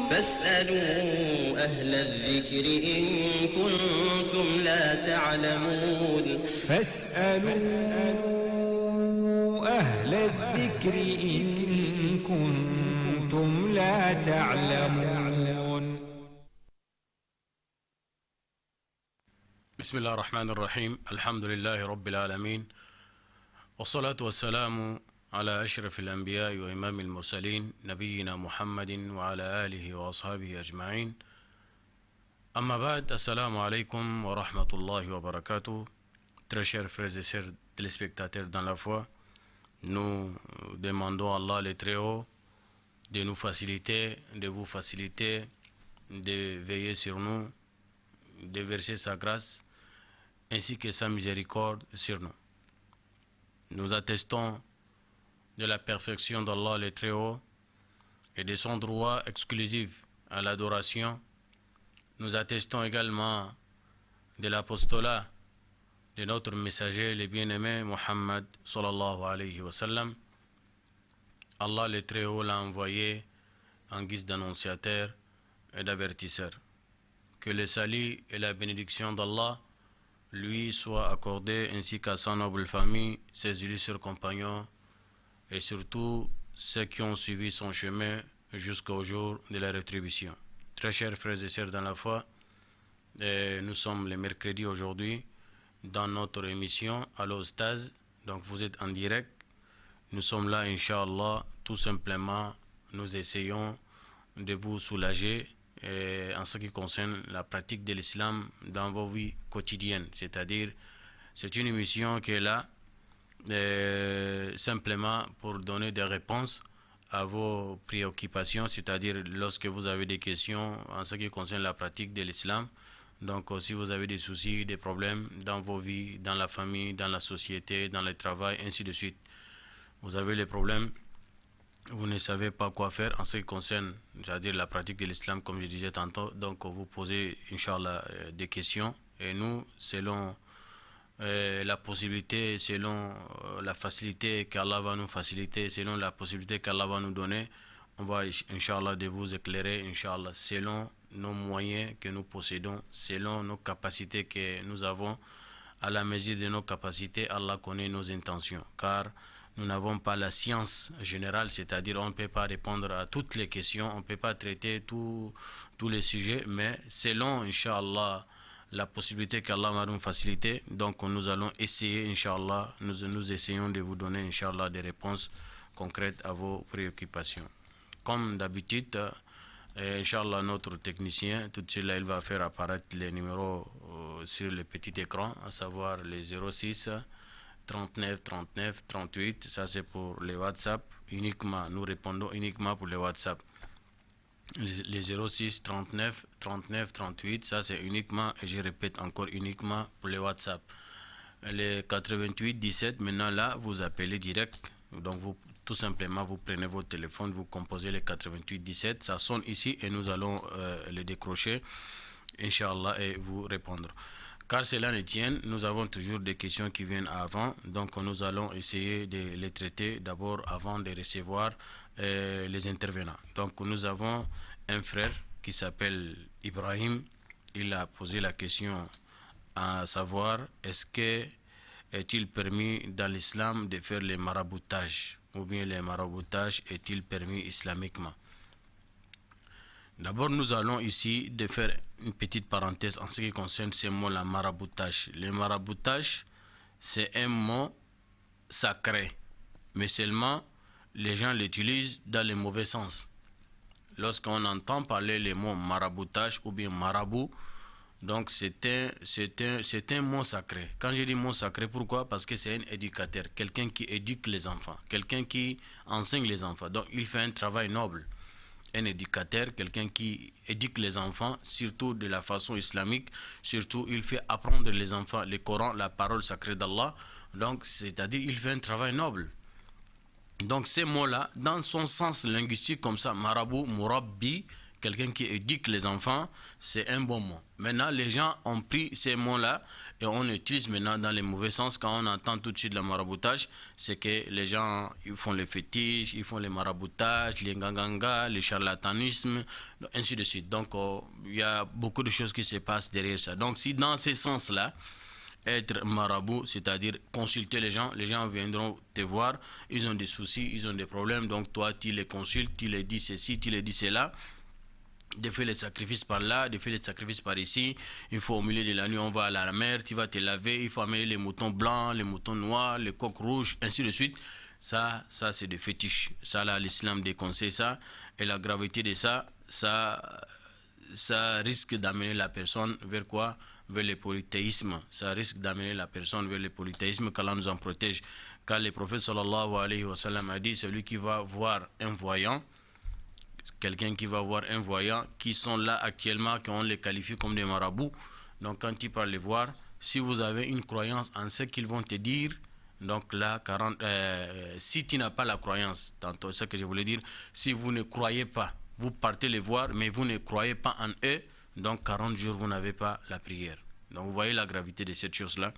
فاسألوا أهل الذكر إن كنتم لا تعلمون فاسألوا أهل الذكر إن كنتم لا تعلمون. بسم الله الرحمن الرحيم. الحمد لله رب العالمين، والصلاة والسلام على أشرف الأنبياء وإمام المرسلين نبينا محمد وعلى آله وأصحابه أجمعين. أما بعد, Assalamu alaikum wa rahmatullahi wa barakatuh. Très chers frères et sœurs téléspectateurs dans la foi, nous demandons à Allah le Très-Haut de nous faciliter, de vous faciliter, de veiller sur nous, de verser sa grâce ainsi que sa miséricorde sur nous. Nous attestons de la perfection d'Allah le Très-Haut et de son droit exclusif à l'adoration. Nous attestons également de l'apostolat de notre messager, le bien-aimé Muhammad sallallahu alayhi wa sallam. Allah le Très-Haut l'a envoyé en guise d'annonciateur et d'avertisseur. Que le salut et la bénédiction d'Allah lui soient accordés ainsi qu'à sa noble famille, ses illustres compagnons et surtout ceux qui ont suivi son chemin jusqu'au jour de la rétribution. Très chers frères et sœurs dans la foi, nous sommes le mercredi aujourd'hui dans notre émission Allo Ustaz. Donc vous êtes en direct. Nous sommes là, Inch'Allah, tout simplement, nous essayons de vous soulager en ce qui concerne la pratique de l'islam dans vos vies quotidiennes. C'est-à-dire, c'est une émission qui est là simplement pour donner des réponses à vos préoccupations, c'est-à-dire lorsque vous avez des questions en ce qui concerne la pratique de l'islam. Donc si vous avez des soucis, des problèmes dans vos vies, dans la famille, dans la société, dans le travail, ainsi de suite. Vous avez les problèmes, vous ne savez pas quoi faire en ce qui concerne, c'est-à-dire la pratique de l'islam, comme je disais tantôt. Donc vous posez, Inch'Allah, des questions et nous, selon la possibilité, selon la facilité qu'Allah va nous faciliter, selon la possibilité qu'Allah va nous donner, on va, Inch'Allah, de vous éclairer, Inch'Allah, selon nos moyens que nous possédons, selon nos capacités que nous avons. À la mesure de nos capacités, Allah connaît nos intentions, car nous n'avons pas la science générale, c'est-à-dire on ne peut pas répondre à toutes les questions, on ne peut pas traiter tous les sujets, mais selon, Inch'Allah, la possibilité qu'Allah va nous faciliter, donc nous allons essayer, Inch'Allah, nous essayons de vous donner, Inch'Allah, des réponses concrètes à vos préoccupations. Comme d'habitude, Inch'Allah, notre technicien, tout de suite là, il va faire apparaître les numéros sur le petit écran, à savoir les 06 39 39 38, ça c'est pour les WhatsApp, uniquement, nous répondons uniquement pour les WhatsApp. Les 06 39 39 38, ça c'est uniquement, et je répète encore, uniquement pour les WhatsApp. Les 88 17, maintenant là, vous appelez direct, donc vous, tout simplement, vous prenez votre téléphone, vous composez les 88 17, ça sonne ici et nous allons les décrocher, Inch'Allah, et vous répondre. Car cela ne tienne, nous avons toujours des questions qui viennent avant, donc nous allons essayer de les traiter d'abord avant de recevoir les intervenants. Donc nous avons un frère qui s'appelle Ibrahim. Il a posé la question à savoir, est-il permis dans l'islam de faire les maraboutages, ou bien les maraboutages est-il permis islamiquement? D'abord, nous allons ici de faire une petite parenthèse en ce qui concerne ce mot, la maraboutage. Le maraboutage, c'est un mot sacré, mais seulement les gens l'utilisent dans le mauvais sens. Lorsqu'on entend parler le mot maraboutage ou bien marabout, donc c'est un mot sacré. Quand je dis mot sacré, pourquoi? Parce que c'est un éducateur, quelqu'un qui éduque les enfants, quelqu'un qui enseigne les enfants. Donc il fait un travail noble. Un éducateur, quelqu'un qui éduque les enfants, surtout de la façon islamique, surtout il fait apprendre les enfants le Coran, la parole sacrée d'Allah, donc c'est-à-dire il fait un travail noble. Donc ces mots-là, dans son sens linguistique comme ça, marabout, mourabbi, quelqu'un qui éduque les enfants, c'est un bon mot. Maintenant, les gens ont pris ces mots-là et on utilise maintenant dans les mauvais sens. Quand on entend tout de suite le maraboutage, c'est que les gens ils font les fétiches, ils font les maraboutages, les nganganga, les charlatanismes, ainsi de suite. Donc, il y a beaucoup de choses qui se passent derrière ça. Donc, si dans ces sens-là, être marabout, c'est-à-dire consulter les gens viendront te voir, ils ont des soucis, ils ont des problèmes, donc toi tu les consultes, tu les dis ceci, tu les dis cela, de faire les sacrifices par là, de faire les sacrifices par ici, il faut au milieu de la nuit, on va à la mer, tu vas te laver, il faut amener les moutons blancs, les moutons noirs, les coqs rouges, ainsi de suite. Ça c'est des fétiches. Ça là, l'islam déconseille ça, et la gravité de ça risque d'amener la personne vers quoi? Vers le polythéisme. Ça risque d'amener la personne vers le polythéisme, qu'Allah nous en protège. Car le prophète sallallahu alayhi wa sallam a dit, celui qui va voir un voyant, quelqu'un qui va voir un voyant, qui sont là actuellement, qu'on les qualifie comme des marabouts. Donc quand tu parles les voir, si vous avez une croyance en ce qu'ils vont te dire, donc là, si tu n'as pas la croyance, tantôt ce que je voulais dire, si vous ne croyez pas, vous partez les voir, mais vous ne croyez pas en eux, donc 40 jours, vous n'avez pas la prière. Donc vous voyez la gravité de cette chose-là.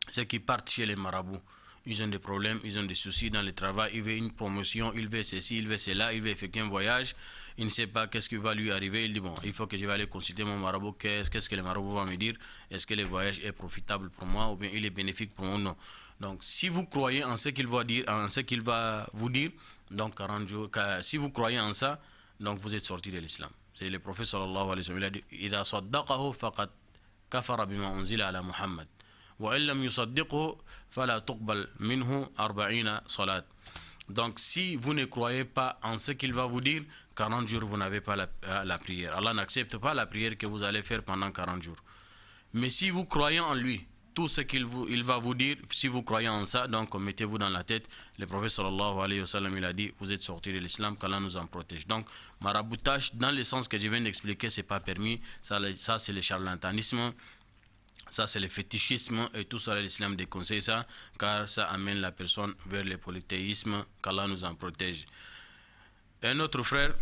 Ceux qui partent chez les marabouts, ils ont des problèmes, ils ont des soucis dans le travail, ils veulent une promotion, ils veulent ceci, ils veulent cela, ils veulent effectuer un voyage, il ne sait pas qu'est-ce qui va lui arriver, il dit bon, il faut que je vais aller consulter mon marabout, qu'est-ce que le marabout va me dire, est-ce que le voyage est profitable pour moi ou bien il est bénéfique pour moi ou non. Donc si vous croyez en ce qu'il va dire, en ce qu'il va vous dire, donc 40 jours, si vous croyez en ça, donc vous êtes sorti de l'islam. C'est le prophète sallallahu alayhi wa sallam, il a dit إذا صدقه فقد كفر بما أنزل على محمد وإن لم يصدقه فلا تقبل منه 40 صلاة. Donc si vous ne croyez pas en ce qu'il va vous dire, 40 jours vous n'avez pas la prière. Allah n'accepte pas la prière que vous allez faire pendant 40 jours. Mais si vous croyez en lui, tout ce qu'il va vous dire, si vous croyez en ça, donc mettez-vous dans la tête, le prophète sallallahu alayhi wa sallam, il a dit, vous êtes sortis de l'islam, qu'Allah nous en protège. Donc, maraboutage, dans le sens que je viens d'expliquer, c'est pas permis, ça c'est le charlatanisme, ça c'est le fétichisme, et tout ça, l'islam déconseille ça, car ça amène la personne vers le polythéisme, qu'Allah nous en protège. Un autre frère,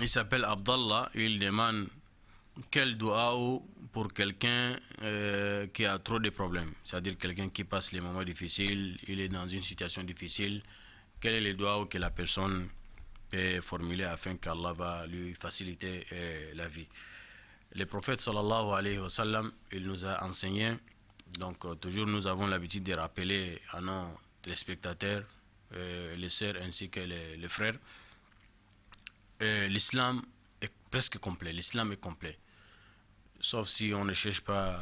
il s'appelle Abdallah, il demande quel doua pour quelqu'un qui a trop de problèmes, c'est-à-dire quelqu'un qui passe les moments difficiles, il est dans une situation difficile, quel est le doua que la personne peut formuler afin qu'Allah va lui faciliter la vie. Le prophète sallallahu alayhi wa sallam, il nous a enseigné, donc toujours nous avons l'habitude de rappeler à nos téléspectateurs, les sœurs ainsi que les frères, l'islam est presque complet, l'islam est complet. Sauf si on ne cherche pas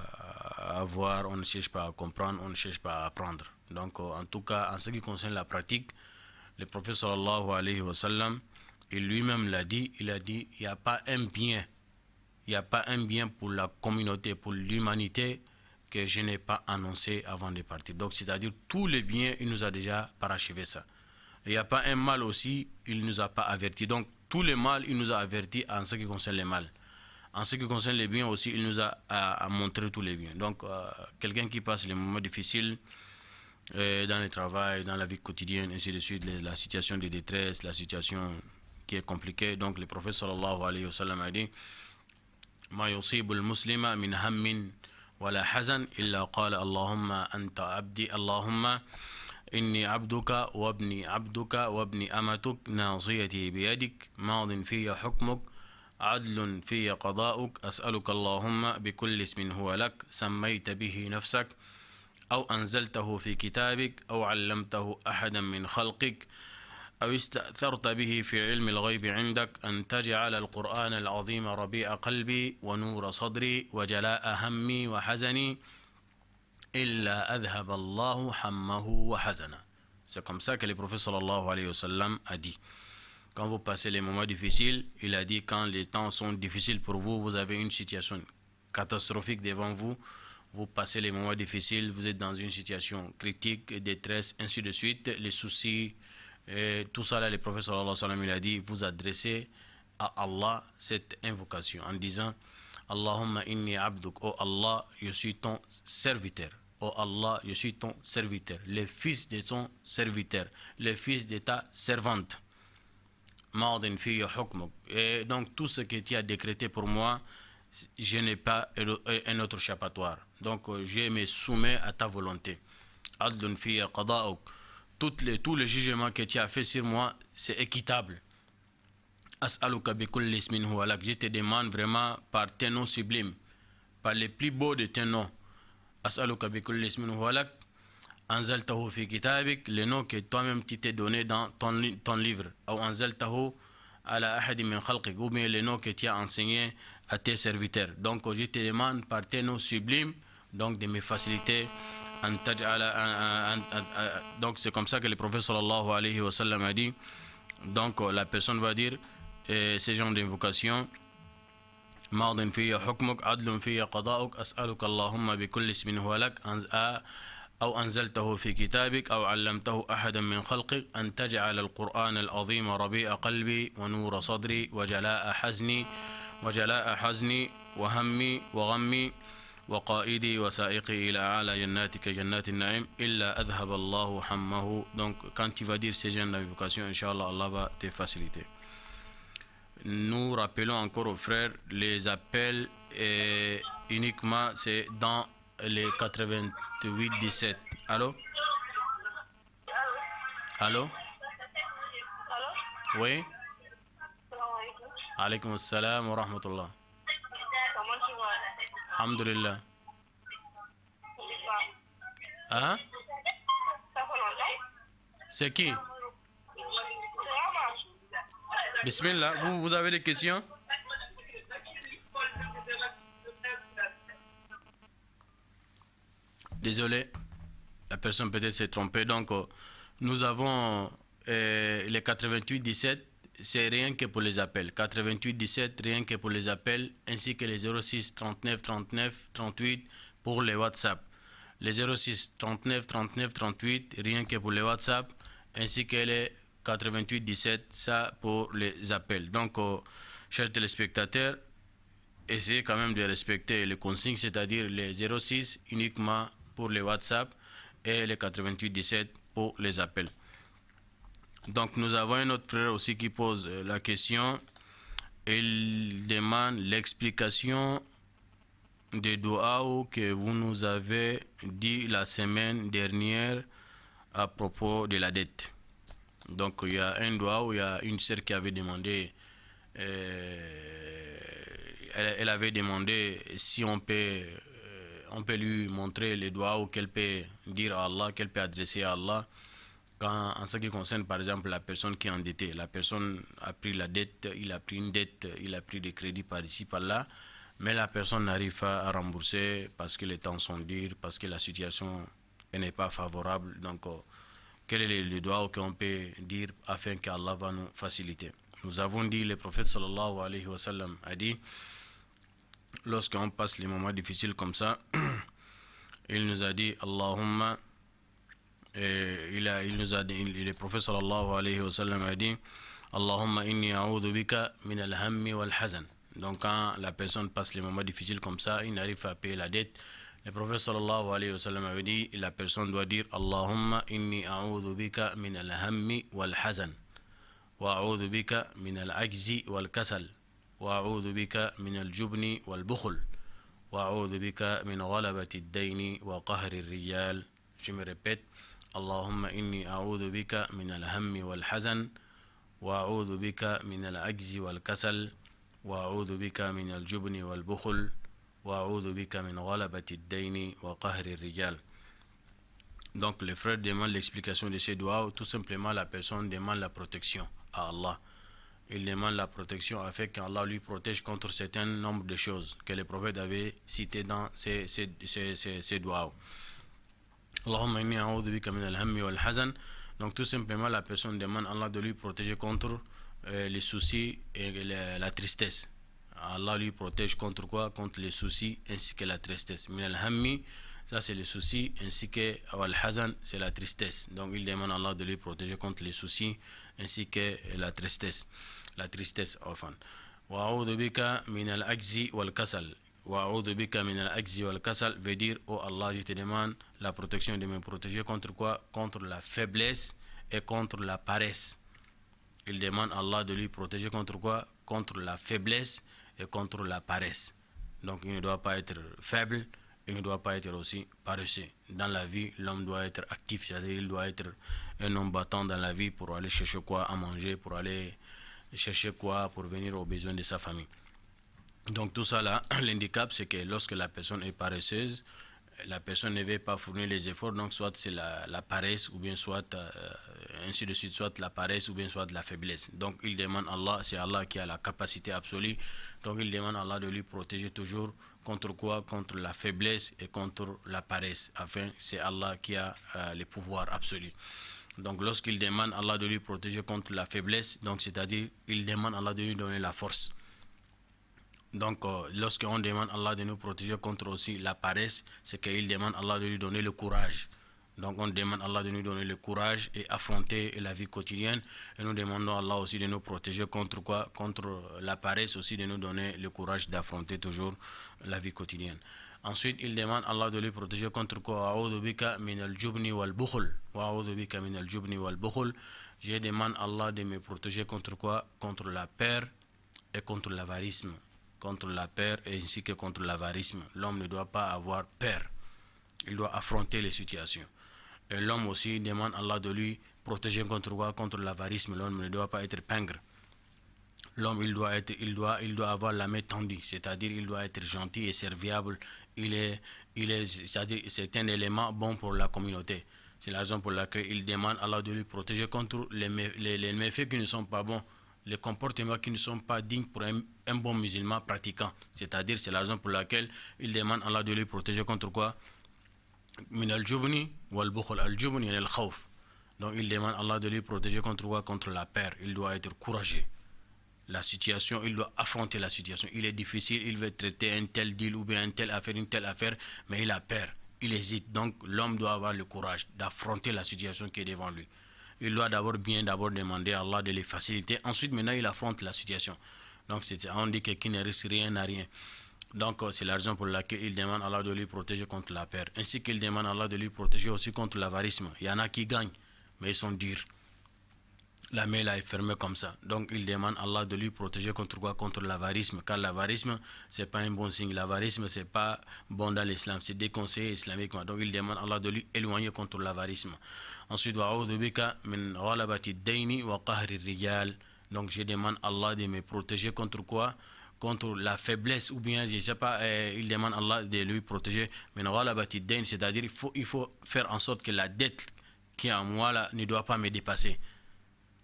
à voir, on ne cherche pas à comprendre, on ne cherche pas à apprendre. Donc, en tout cas, en ce qui concerne la pratique, le prophète sallallahu alayhi wa sallam, il lui-même l'a dit, il a dit, il n'y a pas un bien, il n'y a pas un bien pour la communauté, pour l'humanité, que je n'ai pas annoncé avant de partir. Donc, c'est-à-dire, tous les biens, il nous a déjà parachevé ça. Il n'y a pas un mal aussi, il ne nous a pas averti. Donc, tous les mal, il nous a averti en ce qui concerne les mal. En ce qui concerne les biens aussi, il nous a montré tous les biens. Donc, quelqu'un qui passe les moments difficiles dans le travail, dans la vie quotidienne, ainsi de suite, la situation de détresse, la situation qui est compliquée. Donc, le prophète sallallahu alayhi wa sallam a dit ما يصيب المسلم من هم ولا حزن إلا قال اللهم أنت عبدي اللهم إني عبدك وابني عبدك وابني أمتك ناصيتي بيدك ماض في حكمك عدل في قضاؤك أسألك اللهم بكل اسم هو لك سميت به نفسك أو أنزلته في كتابك أو علمته أحدا من خلقك أو استأثرت به في علم الغيب عندك أن تجعل القرآن العظيم ربيع قلبي ونور صدري وجلاء همي وحزني إلا أذهب الله حمه وحزنه. C'est comme ça que le prophète sallallahu alayhi wa sallam a dit. Quand vous passez les moments difficiles, il a dit quand les temps sont difficiles pour vous, vous avez une situation catastrophique devant vous, vous passez les moments difficiles, vous êtes dans une situation critique, détresse, ainsi de suite, les soucis, et tout ça là, le prophète sallallahu alayhi wa sallam, il a dit, vous adressez à Allah cette invocation en disant Allahumma inni abduk, oh Allah, je suis ton serviteur. Oh Allah, je suis ton serviteur, le fils de ton serviteur, le fils de ta servante. ماضٍ في حكمك. Et donc tout ce que tu as décrété pour moi, je n'ai pas un autre échappatoire. Donc je me soumets à ta volonté. عدل في قضاءك. Tous les jugements que tu as fait sur moi, c'est équitable. أسألك بكل اسم هو لك. Je te demande vraiment par tes noms sublimes, par les plus beaux de tes noms. أسألك بكل اسم هو لك أنزلته في كتابك, le nom que toi-même tu t'es donné dans ton livre, أو أنزلته على أحد من خلقك, ou bien le nom que tu as enseigné à tes serviteurs. Donc je te demande par tes noms sublimes donc de me faciliter. Donc c'est comme ça que le prophète sallallahu alayhi wa sallam a dit. Donc la personne va dire ces genres d'invocation: ماضٍ في حكمك عدل في قضاءك أسألك اللهم بكل اسم هو لك أو أنزلته في كتابك أو علمته أحدا من خلقك أن تجعل القرآن العظيم ربيع قلبي ونور صدري وجلاء حزني وهمي وغمي وقائدي وسائقي إلى أعلى جناتك جنات النعيم إلا أذهب الله حمه. Donc quand tu vas dire ces genres d'invocation, Inch'Allah, Allah va te faciliter. Nous rappelons encore aux frères, les appels uniquement c'est dans les 88 17. Allô? Allô? Oui? Alaykoum assalam wa rahmatullah. Comment tu vas? Alhamdulillah. Hein? Ça fait longtemps? C'est qui? Bismillah, vous avez des questions? Désolé, la personne peut-être s'est trompée. Donc, nous avons les 88-17, c'est rien que pour les appels. 88-17, rien que pour les appels, ainsi que les 06 39 39 38 pour les WhatsApp. Les 06 39 39 38, rien que pour les WhatsApp, ainsi que les 88-17, ça pour les appels. Donc, chers téléspectateurs, essayez quand même de respecter les consignes, c'est-à-dire les 06 uniquement pour les WhatsApp et les 88-17 pour les appels. Donc, nous avons un autre frère aussi qui pose la question. Il demande l'explication des doigts que vous nous avez dit la semaine dernière à propos de la dette. Donc il y a un doigt où il y a une sœur qui avait demandé, elle avait demandé si on peut lui montrer les doigts qu'elle peut dire à Allah, qu'elle peut adresser à Allah. Quand, en ce qui concerne par exemple la personne qui est endettée, la personne a pris la dette, il a pris une dette, il a pris des crédits par ici, par là, mais la personne n'arrive pas à rembourser parce que les temps sont durs, parce que la situation n'est pas favorable. Donc, quel est le doigt qu'on peut dire afin qu'Allah va nous faciliter? Nous avons dit, le prophète sallallahu alayhi wa sallam a dit, lorsqu'on passe les moments difficiles comme ça, il nous a dit, Allahumma, il nous a dit, le prophète sallallahu alayhi wa sallam a dit, Allahumma inni a'udhu bika min al-hammi wal-hazan. Donc quand la personne passe les moments difficiles comme ça, il n'arrive pas à payer la dette, le prophète sallallahu alayhi wa sallam avait dit, la personne doit dire Allahumma inni a'udhu bika min al-hammi wal-hazan wa a'udhu bika min al-ajzi wal-kasal wa a'udhu bika min al-jubni wal-bukhul wa a'udhu bika min ghalabati ad-dayni wa qahri ar-rijal. Je me répète, Allahumma inni a'udhu bika min al-hammi wal-hazan wa a'udhu bika min al-ajzi wal-kasal wa a'udhu bika min al-jubni wal-bukhul. Donc le frère demande l'explication de ces doigts. Tout simplement la personne demande la protection à Allah. Il demande la protection afin qu'Allah lui protège contre certain nombre de choses que le prophète avait citées dans ces doigts. Allahumma inni a'udhu bika min al-hammi wal-hazan. Donc tout simplement la personne demande à Allah de lui protéger contre les soucis et la tristesse. Allah lui protège contre quoi? Contre les soucis ainsi que la tristesse. Min al-hammi, ça c'est les soucis, ainsi que al-hazan, c'est la tristesse. Donc il demande à Allah de lui protéger contre les soucis ainsi que la tristesse. La tristesse, enfin. Wa a'udhu bika min al-ajzi wal-kasal. Wa a'udhu bika min al-ajzi wal-kasal veut dire, oh Allah, je te demande la protection de me protéger contre quoi? Contre la faiblesse et contre la paresse. il demande à Allah de lui protéger contre quoi? Contre la faiblesse et contre la paresse. Donc il ne doit pas être faible, il ne doit pas être aussi paresseux. Dans la vie, l'homme doit être actif, c'est-à-dire il doit être un homme battant dans la vie pour aller chercher quoi à manger, pour aller chercher quoi pour venir aux besoins de sa famille. Donc tout ça là, l'handicap, c'est que lorsque la personne est paresseuse, la personne ne veut pas fournir les efforts, donc soit c'est la paresse, ou bien soit ainsi de suite, soit la paresse, ou bien soit de la faiblesse. Donc il demande à Allah, c'est Allah qui a la capacité absolue, donc il demande à Allah de lui protéger toujours contre quoi? Contre la faiblesse et contre la paresse. Enfin, c'est Allah qui a le pouvoir absolu. Donc lorsqu'il demande à Allah de lui protéger contre la faiblesse, donc c'est-à-dire il demande à Allah de lui donner la force. Donc, lorsqu'on demande à Allah de nous protéger contre aussi la paresse, c'est qu'il demande à Allah de lui donner le courage. Donc, on demande à Allah de nous donner le courage et affronter la vie quotidienne. Et nous demandons à Allah aussi de nous protéger contre quoi? Contre la paresse, aussi de nous donner le courage d'affronter toujours la vie quotidienne. Ensuite, il demande à Allah de lui protéger contre quoi? A'udhu bika min al-jubni wal-bukhul. Wa'udhu bika min al-jubni wal-bukhul. Je demande à Allah de me protéger contre quoi? Contre la peur et contre l'avarisme. Contre la peur et ainsi que contre l'avarisme. L'homme ne doit pas avoir peur. Il doit affronter les situations. Et l'homme aussi demande à Allah de lui protéger contre quoi? Contre l'avarisme. L'homme ne doit pas être pingre. L'homme, il doit avoir la main tendue, c'est-à-dire il doit être gentil et serviable. C'est-à-dire c'est un élément bon pour la communauté. C'est la raison pour laquelle il demande à Allah de lui protéger contre les méfaits qui ne sont pas bons, les comportements qui ne sont pas dignes pour un bon musulman pratiquant. C'est-à-dire, c'est la raison pour laquelle il demande à Allah de lui protéger contre quoi? Min al-jubni wal-bukhul. Al-jubni et al-khawf. Donc il demande à Allah de lui protéger contre quoi? Contre la peur. Il doit être courageux. La situation, il doit affronter la situation. Il est difficile, il veut traiter un tel deal ou bien une telle affaire, mais il a peur, il hésite. Donc l'homme doit avoir le courage d'affronter la situation qui est devant lui. Il doit d'abord demander à Allah de les faciliter. Ensuite, maintenant, il affronte la situation. Donc on dit que qui ne risque rien n'a rien. Donc c'est la raison pour laquelle il demande à Allah de lui protéger contre la peur. Ainsi qu'il demande à Allah de lui protéger aussi contre l'avarisme. Il y en a qui gagnent, mais ils sont durs. La main là est fermée comme ça. Donc il demande à Allah de lui protéger contre quoi? Contre l'avarisme. Car l'avarisme, c'est pas un bon signe. L'avarisme, c'est pas bon dans l'islam. C'est déconseillé islamiquement. Donc il demande à Allah de lui éloigner contre l'avarisme. Ensuite, wa'udhu bika min ghalabati ad-dayni wa qahri ar-rijal. Donc je demande à Allah de me protéger contre quoi? Contre la faiblesse, ou bien je sais pas, il demande à Allah de lui protéger min ghalabati ad-dayn, c'est-à-dire il faut faire en sorte que la dette qui est en moi là ne doit pas me dépasser.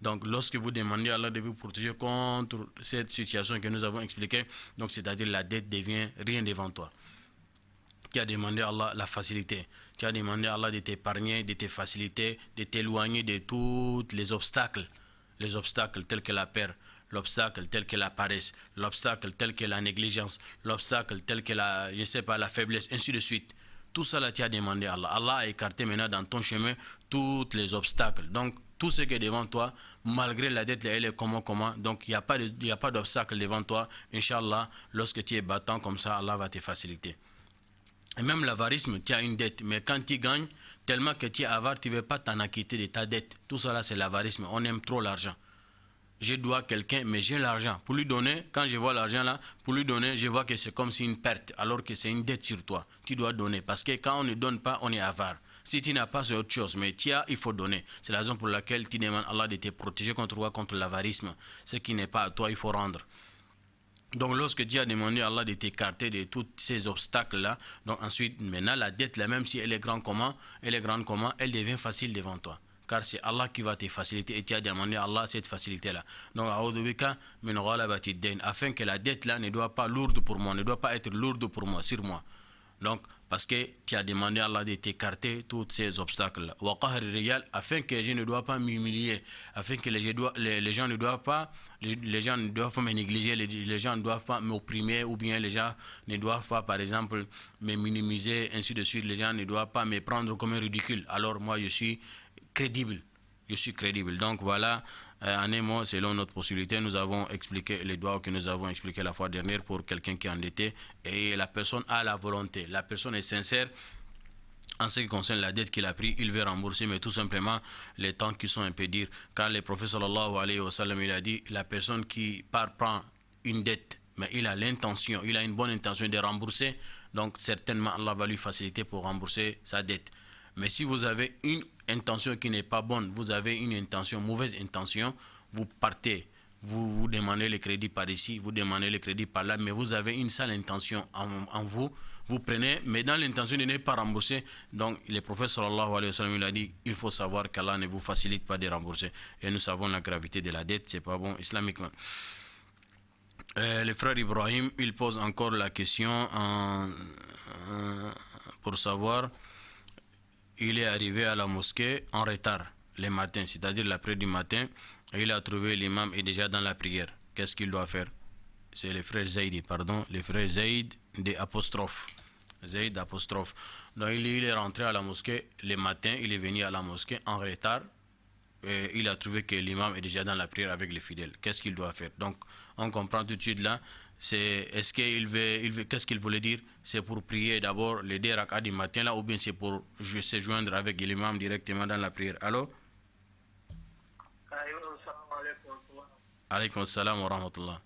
Donc, lorsque vous demandez à Allah de vous protéger contre cette situation que nous avons expliquée, donc c'est-à-dire la dette devient rien devant toi. Tu as demandé à Allah la facilité. Tu as demandé à Allah de t'épargner, de te faciliter, de t'éloigner de tous les obstacles. Les obstacles tels que la peur, l'obstacle tel que la paresse, l'obstacle tel que la négligence, l'obstacle tel que la, je sais pas, la faiblesse, ainsi de suite. Tout ça là, tu as demandé à Allah. Allah a écarté maintenant dans ton chemin tous les obstacles. Donc, tout ce qui est devant toi, malgré la dette, elle est comment, donc il n'y a pas d'obstacle devant toi. Inch'Allah, lorsque tu es battant comme ça, Allah va te faciliter. Et même l'avarisme, tu as une dette, mais quand tu gagnes, tellement que tu es avare, tu ne veux pas t'en acquitter de ta dette. Tout ça là, c'est l'avarisme. On aime trop l'argent. Je dois quelqu'un, mais j'ai l'argent. Pour lui donner, quand je vois l'argent là, pour lui donner, je vois que c'est comme si une perte, alors que c'est une dette sur toi. Tu dois donner, parce que quand on ne donne pas, on est avare. Si tu n'as pas, c'est autre chose, mais tu as, il faut donner. C'est la raison pour laquelle tu demandes à Allah de te protéger contre quoi? Contre l'avarisme. Ce qui n'est pas à toi, il faut rendre. Donc lorsque tu as demandé à Allah de t'écarter de tous ces obstacles-là, donc ensuite, maintenant, la dette, là, même si elle est grande comment, elle devient facile devant toi. Car c'est Allah qui va te faciliter et tu as demandé à Allah cette facilité-là. Donc, afin que la dette-là ne doit pas lourde pour moi, ne doit pas être lourde pour moi, sur moi. Donc, parce que tu as demandé à Allah de t'écarter tous ces obstacles-là. Afin que je ne dois pas m'humilier, afin que les gens ne doivent pas me négliger, les gens ne doivent pas m'opprimer, ou bien les gens ne doivent pas, par exemple, me minimiser, ainsi de suite. Les gens ne doivent pas me prendre comme un ridicule. Alors moi, je suis crédible. Donc voilà, en un mot, selon notre possibilité, nous avons expliqué les doigts que nous avons expliqué la fois dernière pour quelqu'un qui est endetté, et la personne a la volonté, la personne est sincère En ce qui concerne la dette qu'il a pris, il veut rembourser, mais tout simplement les temps qui sont impédits. Car le prophète sallallahu alayhi wa sallam, il a dit, la personne qui prend une dette, mais il a l'intention, il a une bonne intention de rembourser, donc certainement Allah va lui faciliter pour rembourser sa dette. Mais si vous avez une intention qui n'est pas bonne, vous avez une intention, mauvaise intention, vous partez, vous demandez le crédit par ici, vous demandez le crédit par là, mais vous avez une sale intention en vous, vous prenez, mais dans l'intention de ne pas rembourser. Donc le prophète sallallahu alayhi wa sallam, il a dit, il faut savoir qu'Allah ne vous facilite pas de rembourser. Et nous savons la gravité de la dette, c'est pas bon islamiquement. Le frère Ibrahim, il pose encore la question pour savoir, il est arrivé à la mosquée en retard le matin, c'est-à-dire l'après du matin, et il a trouvé l'imam est déjà dans la prière. Qu'est-ce qu'il doit faire? C'est le frère Zaïd, pardon, le frère Zaïd des apostrophes. Zaïd apostrophe. Donc il est rentré à la mosquée le matin, il est venu à la mosquée en retard, et il a trouvé que l'imam est déjà dans la prière avec les fidèles. Qu'est-ce qu'il doit faire? Donc on comprend tout de suite là, c'est est-ce qu'il veut qu'est-ce qu'il voulait dire? C'est pour prier d'abord les 2 rak'at du matin là, ou bien c'est pour se joindre avec l'imam directement dans la prière? Allô? Alaykoum salam wa rahmatullah.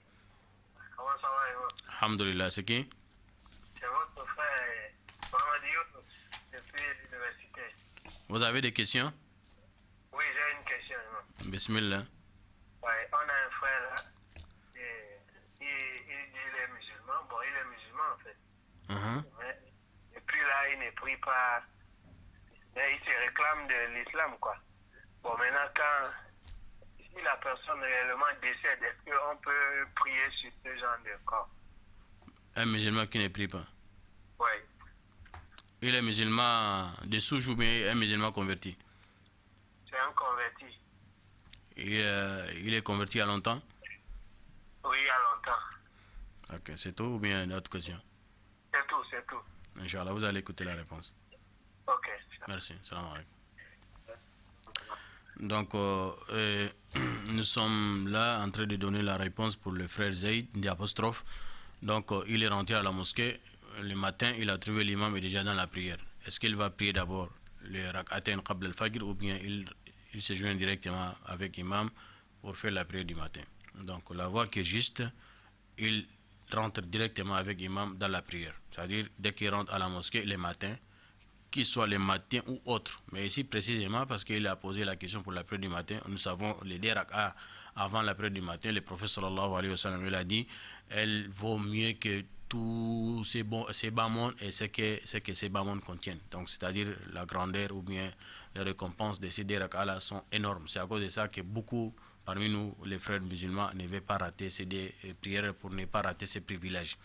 Comment ça va? Alhamdulillah, c'est qui? C'est votre frère Mohamed Younous depuis l'université. Vous avez des questions? Oui, j'ai une question. Bismillah. Ouais, on a un frère là, et il est musulman. Bon, il est musulman en fait. Et puis là, il ne prie pas. Mais il se réclame de l'islam, quoi. Bon, maintenant, si la personne réellement décède, est-ce qu'on peut prier sur ce genre de corps? Un musulman qui ne prie pas. Oui. Il est musulman de souche ou bien un musulman converti? C'est un converti. Il est converti à longtemps? Oui, il y a longtemps. Ok, c'est tout ou bien une autre question? C'est tout, c'est tout. Inch'Allah, vous allez écouter la réponse. Ok. Merci, salam alaikum. Donc, nous sommes là en train de donner la réponse pour le frère Zaïd d'apostrophe. Donc, il est rentré à la mosquée le matin, il a trouvé l'imam est déjà dans la prière. Est-ce qu'il va prier d'abord le rak'atayn qabl al-fajr ou bien il se joint directement avec l'imam pour faire la prière du matin? Donc, la voie qui est juste, il rentre directement avec l'imam dans la prière. C'est-à-dire, dès qu'il rentre à la mosquée le matin, qu'il soit le matin ou autre. Mais ici, précisément, parce qu'il a posé la question pour la prière du matin, nous savons les 2 rak'at avant la prière du matin, le prophète sallallahu alayhi wa sallam, il a dit, elle vaut mieux que tous ces bas mondes et ce que ces bas mondes contiennent. Donc, c'est-à-dire la grandeur ou bien les récompenses de ces 2 rak'at-là sont énormes. C'est à cause de ça que beaucoup parmi nous, les frères musulmans, ne veulent pas rater ces 2 prières pour ne pas rater ces privilèges.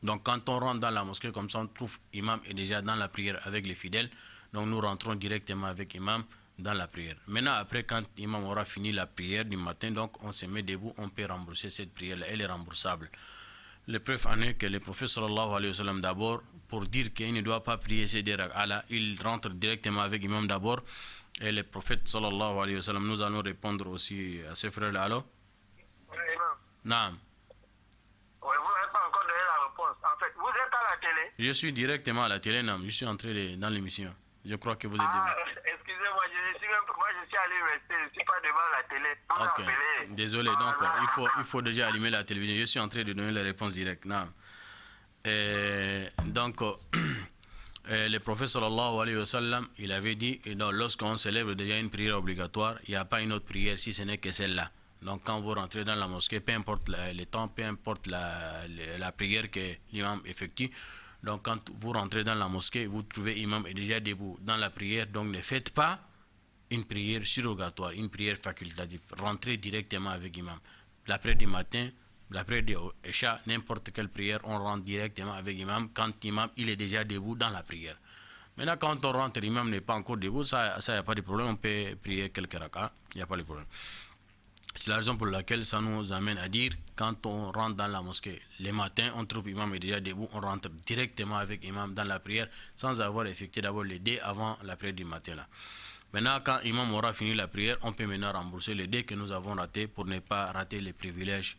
Donc quand on rentre dans la mosquée comme ça, on trouve imam est déjà dans la prière avec les fidèles. Donc nous rentrons directement avec imam dans la prière. Maintenant après, quand imam aura fini la prière du matin, donc on se met debout, on peut rembourser cette prière-là, elle est remboursable. Le preuve en est que le prophète sallallahu alayhi wa sallam d'abord, pour dire qu'il ne doit pas prier ces 2 rak'at-là, il rentre directement avec imam d'abord. Et le prophète sallallahu alayhi wa sallam, nous allons répondre aussi à ces frères-là. Alors? Oui, imam. Naam. Oui, vous n'avez pas encore donné la réponse. En fait, vous êtes à la télé? Je suis directement à la télé, Naam. Je suis entré dans l'émission. Je crois que vous êtes Excusez-moi, je suis à l'université, je ne suis pas devant la télé. Ok, désolé, donc il faut déjà allumer la télévision. Je suis en train de donner les réponses directes. Naam. Donc, le prophète sallallahu alayhi wa sallam, il avait dit, lorsqu'on célèbre déjà une prière obligatoire, il n'y a pas une autre prière si ce n'est que celle-là. Donc quand vous rentrez dans la mosquée, peu importe le temps, peu importe la prière que l'imam effectue, donc quand vous rentrez dans la mosquée, vous trouvez l'imam est déjà debout dans la prière, donc ne faites pas une prière surrogatoire, une prière facultative. Rentrez directement avec l'imam. La prière du matin, la prière de Isha, n'importe quelle prière, on rentre directement avec l'imam quand l'imam il est déjà debout dans la prière. Maintenant quand on rentre, l'imam n'est pas encore debout, ça il n'y a pas de problème, on peut prier quelques rak'at, il n'y a pas de problème. C'est la raison pour laquelle ça nous amène à dire, quand on rentre dans la mosquée, le matin, on trouve l'imam est déjà debout, on rentre directement avec l'imam dans la prière, sans avoir effectué d'abord les 2 avant la prière du matin. Là. Maintenant, quand l'imam aura fini la prière, on peut maintenant rembourser les 2 que nous avons ratés pour ne pas rater les privilèges,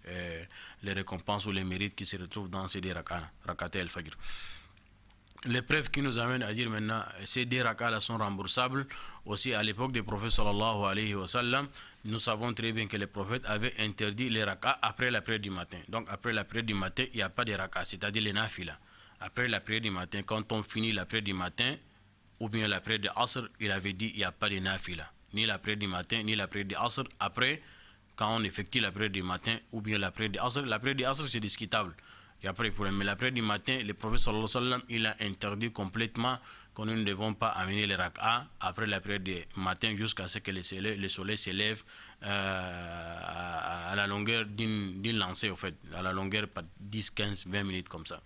les récompenses ou les mérites qui se retrouvent dans ces 2 rak'at al-fajr. Les preuves qui nous amènent à dire maintenant ces 2 rakas sont remboursables. Aussi à l'époque du prophète sallallahu alayhi wa sallam, nous savons très bien que le prophète avait interdit les rakas après la prière du matin. Donc après la prière du matin, il n'y a pas de rakas, c'est-à-dire les nafila. Après la prière du matin, quand on finit la prière du matin, ou bien la prière de Asr, il avait dit il n'y a pas de nafila. Ni la prière du matin, ni la prière de Asr. Après, quand on effectue la prière du matin, ou bien la prière de Asr, la prière de Asr c'est discutable. Il n'y a pas de problème. Mais la prière du matin, le prophète sallallahu alayhi wa sallam, il a interdit complètement que nous ne devons pas amener les rak'ah après la prière du matin jusqu'à ce que le soleil s'élève à la longueur d'une lancée, en fait, à la longueur par 10, 15, 20 minutes comme ça.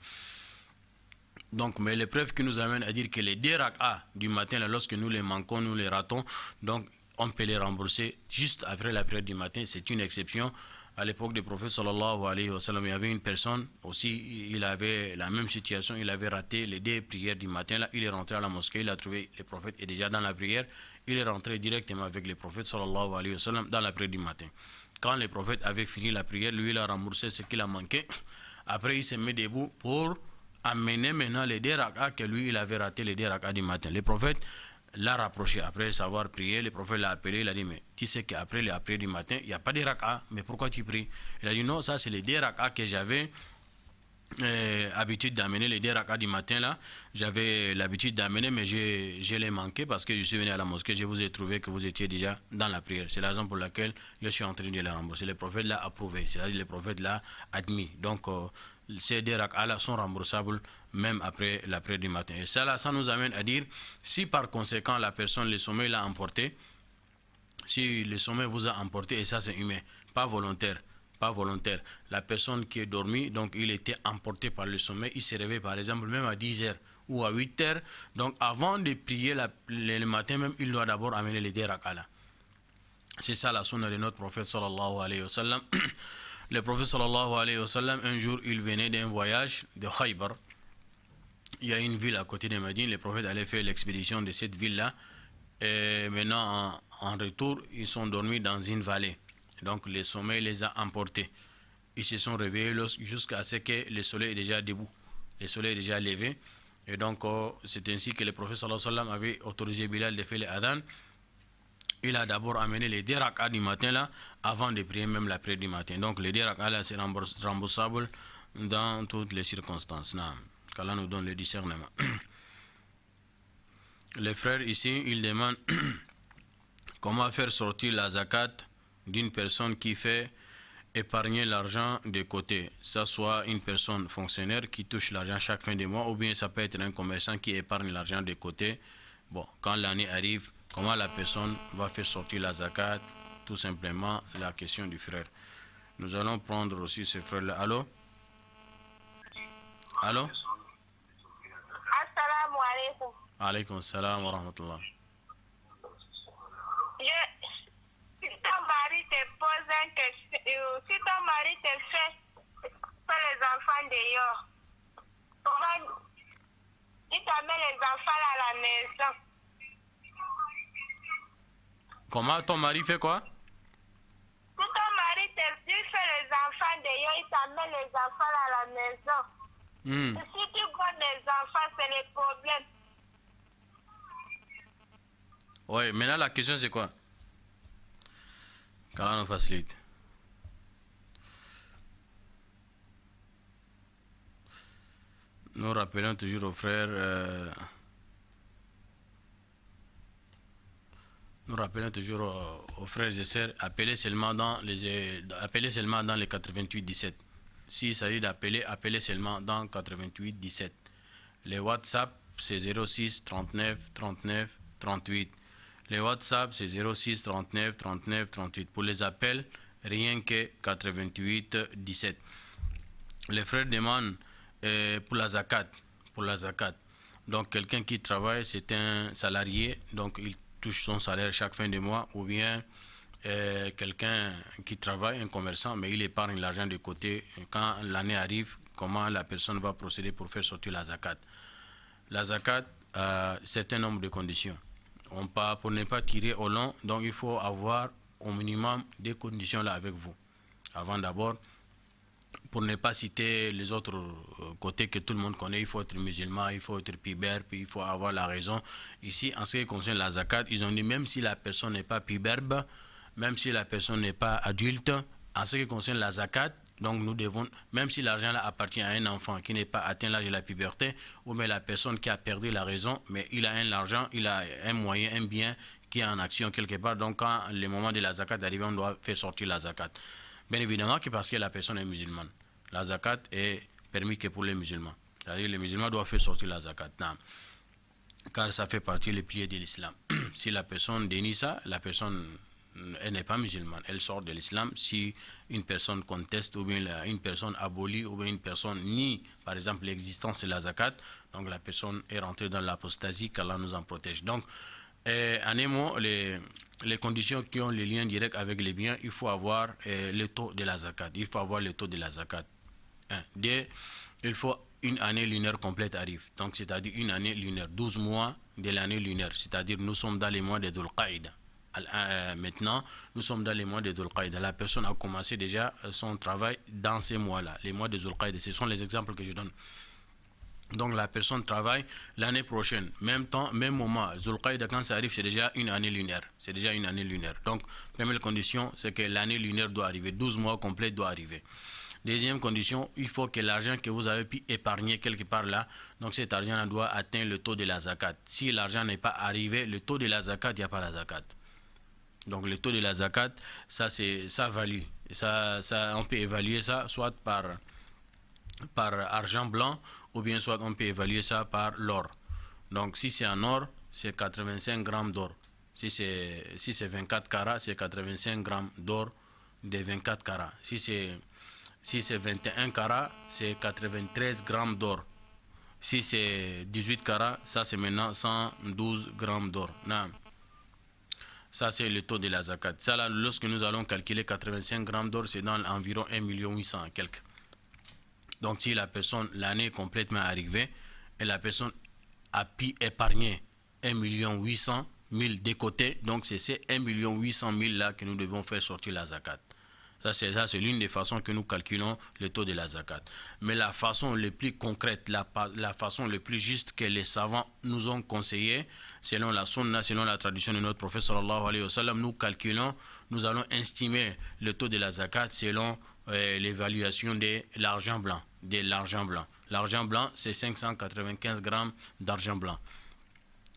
Donc, mais les preuves qui nous amènent à dire que les 2 rak'ah du matin, là, lorsque nous les manquons, nous les ratons, donc on peut les rembourser juste après la prière du matin. C'est une exception. À l'époque du prophète sallallahu alayhi wa sallam, il y avait une personne aussi, il avait la même situation, il avait raté les 2 prières du matin. Là, il est rentré à la mosquée, il a trouvé le prophète est déjà dans la prière. Il est rentré directement avec le prophète sallallahu alayhi wa sallam dans la prière du matin. Quand le prophète avait fini la prière, lui, il a remboursé ce qu'il a manqué. Après, il se met debout pour amener maintenant les 2 rak'ah que lui, il avait raté les 2 rak'ah du matin. Le prophète l'a rapproché après savoir prier. Le prophète l'a appelé, il a dit mais tu sais qu'après la prière du matin il n'y a pas de rak'ah, mais pourquoi tu pries? Il a dit non, ça c'est les 2 rak'ah que j'avais habitude d'amener, les 2 rak'ah du matin là, j'avais l'habitude d'amener, mais je l'ai manqué parce que je suis venu à la mosquée, je vous ai trouvé que vous étiez déjà dans la prière. C'est la raison pour laquelle je suis en train de les rembourser. Le prophète l'a approuvé, c'est-à-dire le prophète l'a admis. Donc ces 2 rak'ah là sont remboursables même après la prière du matin. Et ça là, ça nous amène à dire, si par conséquent la personne, le sommeil l'a emporté, si le sommeil vous a emporté, et ça c'est humain, pas volontaire, la personne qui est dormie, donc il était emporté par le sommeil, il s'est réveillé par exemple même à 10h ou à 8h, donc avant de prier le matin même, il doit d'abord amener les 2 rak'ah là. C'est ça la sunna de notre prophète sallallahu alayhi wa sallam. Le prophète sallallahu alayhi wa sallam, un jour il venait d'un voyage de Khaybar. Il y a une ville à côté de Médine, le prophète allait faire l'expédition de cette ville-là. Et maintenant, en retour, ils sont dormis dans une vallée. Donc, le sommeil les a emportés. Ils se sont réveillés jusqu'à ce que le soleil est déjà debout. Le soleil est déjà levé. Et donc, c'est ainsi que le prophète sallallahu alayhi wa sallam avait autorisé Bilal de faire le adhan. Il a d'abord amené les 2 rak'ah du matin là, avant de prier même la prière du matin. Donc, les 2 rak'ah là, c'est remboursable dans toutes les circonstances. Qu'Allah nous donne le discernement. Les frères ici, ils demandent comment faire sortir la zakat d'une personne qui fait épargner l'argent de côté. Ça soit une personne fonctionnaire qui touche l'argent chaque fin de mois, ou bien ça peut être un commerçant qui épargne l'argent de côté. Bon, quand l'année arrive, comment la personne va faire sortir la zakat? Tout simplement la question du frère. Nous allons prendre aussi ce frère-là. Allô? Allô? Assalamu alaikum. Alaykum salam wa rahmatullah. Si ton mari te pose une question, si ton mari te fait les enfants dehors, comment il t'amène les enfants à la maison? Comment ton mari fait quoi? Si ton mari te fait les enfants dehors, il t'amène les enfants à la maison. Si tu prends les enfants, c'est le problème. Oui, maintenant la question c'est quoi? Qu'Allah nous facilite. Nous rappelons toujours aux frères, et sœurs, appelez seulement dans les 88-17. S'il s'agit d'appeler, appelez seulement dans 88-17. Les WhatsApp, c'est 06 39 39 38. Les WhatsApp, c'est 06 39 39 38. Pour les appels, rien que 88-17. Les frères demandent pour la zakat. Donc, quelqu'un qui travaille, c'est un salarié, donc il touche son salaire chaque fin de mois, ou bien quelqu'un qui travaille, un commerçant, mais il épargne l'argent de côté. Quand l'année arrive, comment la personne va procéder pour faire sortir la zakat? La zakat, c'est un nombre de conditions. Pour ne pas tirer au long, donc il faut avoir au minimum des conditions là avec vous. Avant d'abord pour ne pas citer les autres côtés que tout le monde connaît, il faut être musulman, il faut être pibère, puis il faut avoir la raison. Ici, en ce qui concerne la zakat, ils ont dit même si la personne n'est pas piberbe, même si la personne n'est pas adulte, en ce qui concerne la zakat, donc nous devons, même si l'argent appartient à un enfant qui n'est pas atteint l'âge de la puberté, ou même la personne qui a perdu la raison, mais il a un argent, il a un moyen, un bien qui est en action quelque part, donc quand le moment de la zakat arrive, on doit faire sortir la zakat. Bien évidemment que parce que la personne est musulmane. La zakat est permis que pour les musulmans. C'est-à-dire les musulmans doivent faire sortir la zakat. Non. Car ça fait partie des piliers de l'islam. Si la personne dénie ça, la personne elle n'est pas musulmane. Elle sort de l'islam. Si une personne conteste ou bien une personne abolit ou bien une personne nie, par exemple, l'existence de la zakat, donc la personne est rentrée dans l'apostasie, qu'Allah nous en protège. Donc, en un mot, les conditions qui ont les liens directs avec les biens, il faut avoir le taux de la zakat. Il faut avoir le taux de la zakat. Deux, il faut une année lunaire complète arrive. Donc, c'est-à-dire une année lunaire, 12 mois de l'année lunaire. C'est-à-dire nous sommes dans les mois de Dhul Qaïda. Maintenant, nous sommes dans les mois de Dhul Qaïda. La personne a commencé déjà son travail dans ces mois-là. Les mois de Dhul Qaïda, ce sont les exemples que je donne. Donc la personne travaille l'année prochaine, même temps, même moment. Dhul Qaïda, quand ça arrive, c'est déjà une année lunaire. C'est déjà une année lunaire. Donc, première condition, c'est que l'année lunaire doit arriver. 12 mois complets doit arriver. Deuxième condition, il faut que l'argent que vous avez pu épargner quelque part là, donc cet argent doit atteindre le taux de la zakat. Si l'argent n'est pas arrivé, le taux de la zakat, il n'y a pas la zakat. Donc le taux de la zakat, ça value. On peut évaluer ça soit par argent blanc ou bien soit on peut évaluer ça par l'or. Donc si c'est en or, c'est 85 grammes d'or. Si c'est 24 carats, c'est 85 grammes d'or de 24 carats. Si c'est 21 carats, c'est 93 grammes d'or. Si c'est 18 carats, ça c'est maintenant 112 grammes d'or. Non. Ça c'est le taux de la zakat. Ça là, lorsque nous allons calculer 85 grammes d'or, c'est dans environ 1 800 000 quelques. Donc si la personne, l'année est complètement arrivée, et la personne a pu épargner 1 800 000 de côté, donc c'est ces 1 800 000 là que nous devons faire sortir la zakat. Ça, c'est l'une des façons que nous calculons le taux de la zakat. Mais la façon la plus concrète, la façon la plus juste que les savants nous ont conseillé, selon la sunna, selon la tradition de notre prophète sallallahu alayhi wa sallam, nous allons estimer le taux de la zakat selon l'évaluation de l'argent blanc. L'argent blanc, c'est 595 grammes d'argent blanc.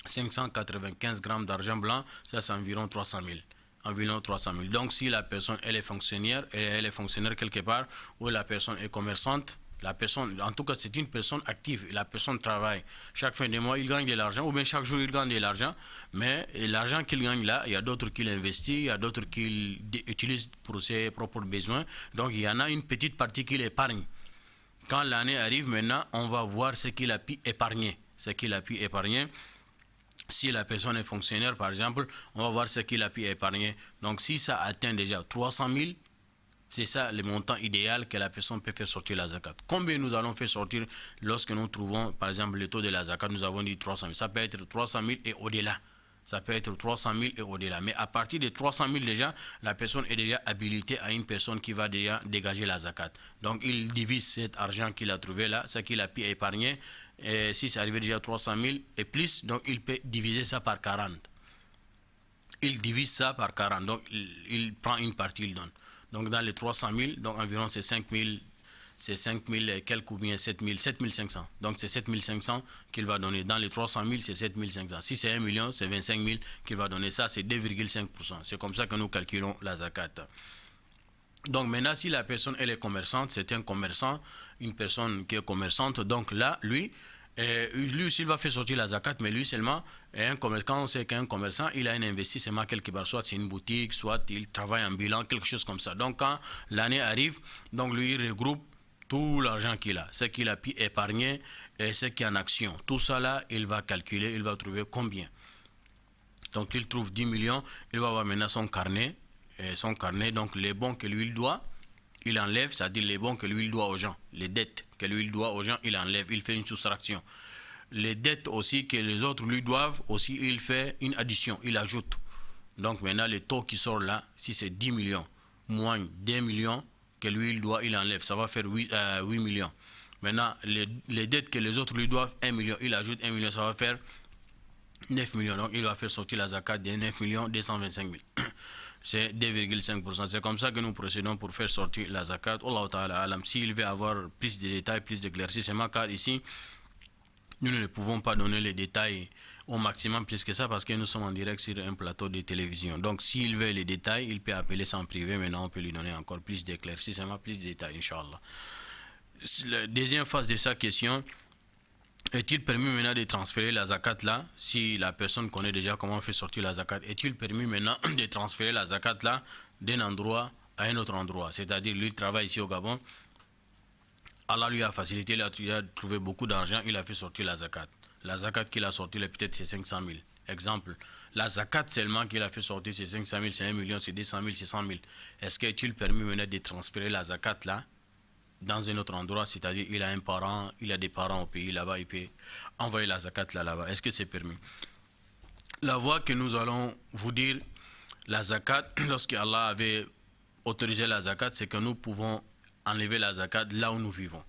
595 grammes d'argent blanc, ça c'est environ 300 000. Environ 300 000. Donc si la personne elle est fonctionnaire quelque part, ou la personne est commerçante, en tout cas c'est une personne active, la personne travaille. Chaque fin de mois il gagne de l'argent, ou bien chaque jour il gagne de l'argent, mais l'argent qu'il gagne là, il y a d'autres qu'il investit, il y a d'autres qu'il utilise pour ses propres besoins. Donc il y en a une petite partie qu'il épargne. Quand l'année arrive maintenant, on va voir ce qu'il a pu épargner. Si la personne est fonctionnaire, par exemple, on va voir ce qu'il a pu épargner. Donc, si ça atteint déjà 300 000, c'est ça le montant idéal que la personne peut faire sortir la zakat. Combien nous allons faire sortir lorsque nous trouvons, par exemple, le taux de la zakat, nous avons dit 300 000. Ça peut être 300 000 et au-delà. Ça peut être 300 000 et au-delà. Mais à partir de 300 000 déjà, la personne est déjà habilitée à une personne qui va déjà dégager la zakat. Donc, il divise cet argent qu'il a trouvé là, ce qu'il a pu épargner. Et si c'est arrivé déjà à 300 000 et plus, donc il peut diviser ça par 40. Il divise ça par 40, donc il prend une partie, il donne. Donc dans les 300 000, donc environ c'est 5 000 et quelques ou bien 7 500. Donc c'est 7 500 qu'il va donner. Dans les 300 000, c'est 7 500. Si c'est 1 million, c'est 25 000 qu'il va donner. Ça, c'est 2,5%. C'est comme ça que nous calculons la zakat. Donc maintenant, si la personne elle est commerçante, c'est un commerçant, une personne qui est commerçante, donc là, lui aussi, il va faire sortir la zakat, mais lui seulement, quand on sait qu'un commerçant, il a un investissement quelque part, soit c'est une boutique, soit il travaille en bilan, quelque chose comme ça. Donc quand l'année arrive, donc lui, il regroupe tout l'argent qu'il a, ce qu'il a pu épargner et ce qui est en action. Tout ça là, il va calculer, il va trouver combien. Donc il trouve 10 millions, il va avoir maintenant son carnet, donc les bons que lui il doit, il enlève, c'est-à-dire les bons que lui il doit aux gens, les dettes que lui il doit aux gens, il enlève, il fait une soustraction. Les dettes aussi que les autres lui doivent, aussi il fait une addition, il ajoute. Donc maintenant le taux qui sort là, si c'est 10 millions moins 2 millions, que lui il doit, il enlève, ça va faire 8 millions. Maintenant, les dettes que les autres lui doivent 1 million, il ajoute 1 million, ça va faire 9 millions. Donc il va faire sortir la zakat de 9 millions 225 000. C'est 2,5%. C'est comme ça que nous procédons pour faire sortir la zakat. Allah Ta'ala alam. S'il veut avoir plus de détails, plus d'éclaircissements, car ici, nous ne pouvons pas donner les détails au maximum plus que ça parce que nous sommes en direct sur un plateau de télévision. Donc s'il veut les détails, il peut appeler ça en privé. Maintenant, on peut lui donner encore plus d'éclaircissements, plus de détails, Inch'Allah. La deuxième phase de sa question, est-il permis maintenant de transférer la zakat là, si la personne connaît déjà comment on fait sortir la zakat, est-il permis maintenant de transférer la zakat là d'un endroit à un autre endroit? C'est-à-dire, lui, il travaille ici au Gabon, Allah lui a facilité, il a trouvé beaucoup d'argent, il a fait sortir la zakat. La zakat qu'il a sorti, peut-être c'est 500 000. Exemple, la zakat seulement qu'il a fait sortir, c'est 500 000, c'est 1 million, c'est 200 000, c'est 100 000. Est-ce qu'il permet maintenant de transférer la zakat là dans un autre endroit, c'est-à-dire il a un parent, il a des parents au pays là-bas, il peut envoyer la zakat là-bas. Est-ce que c'est permis? La voie que nous allons vous dire, la zakat, lorsque Allah avait autorisé la zakat, c'est que nous pouvons enlever la zakat là où nous vivons.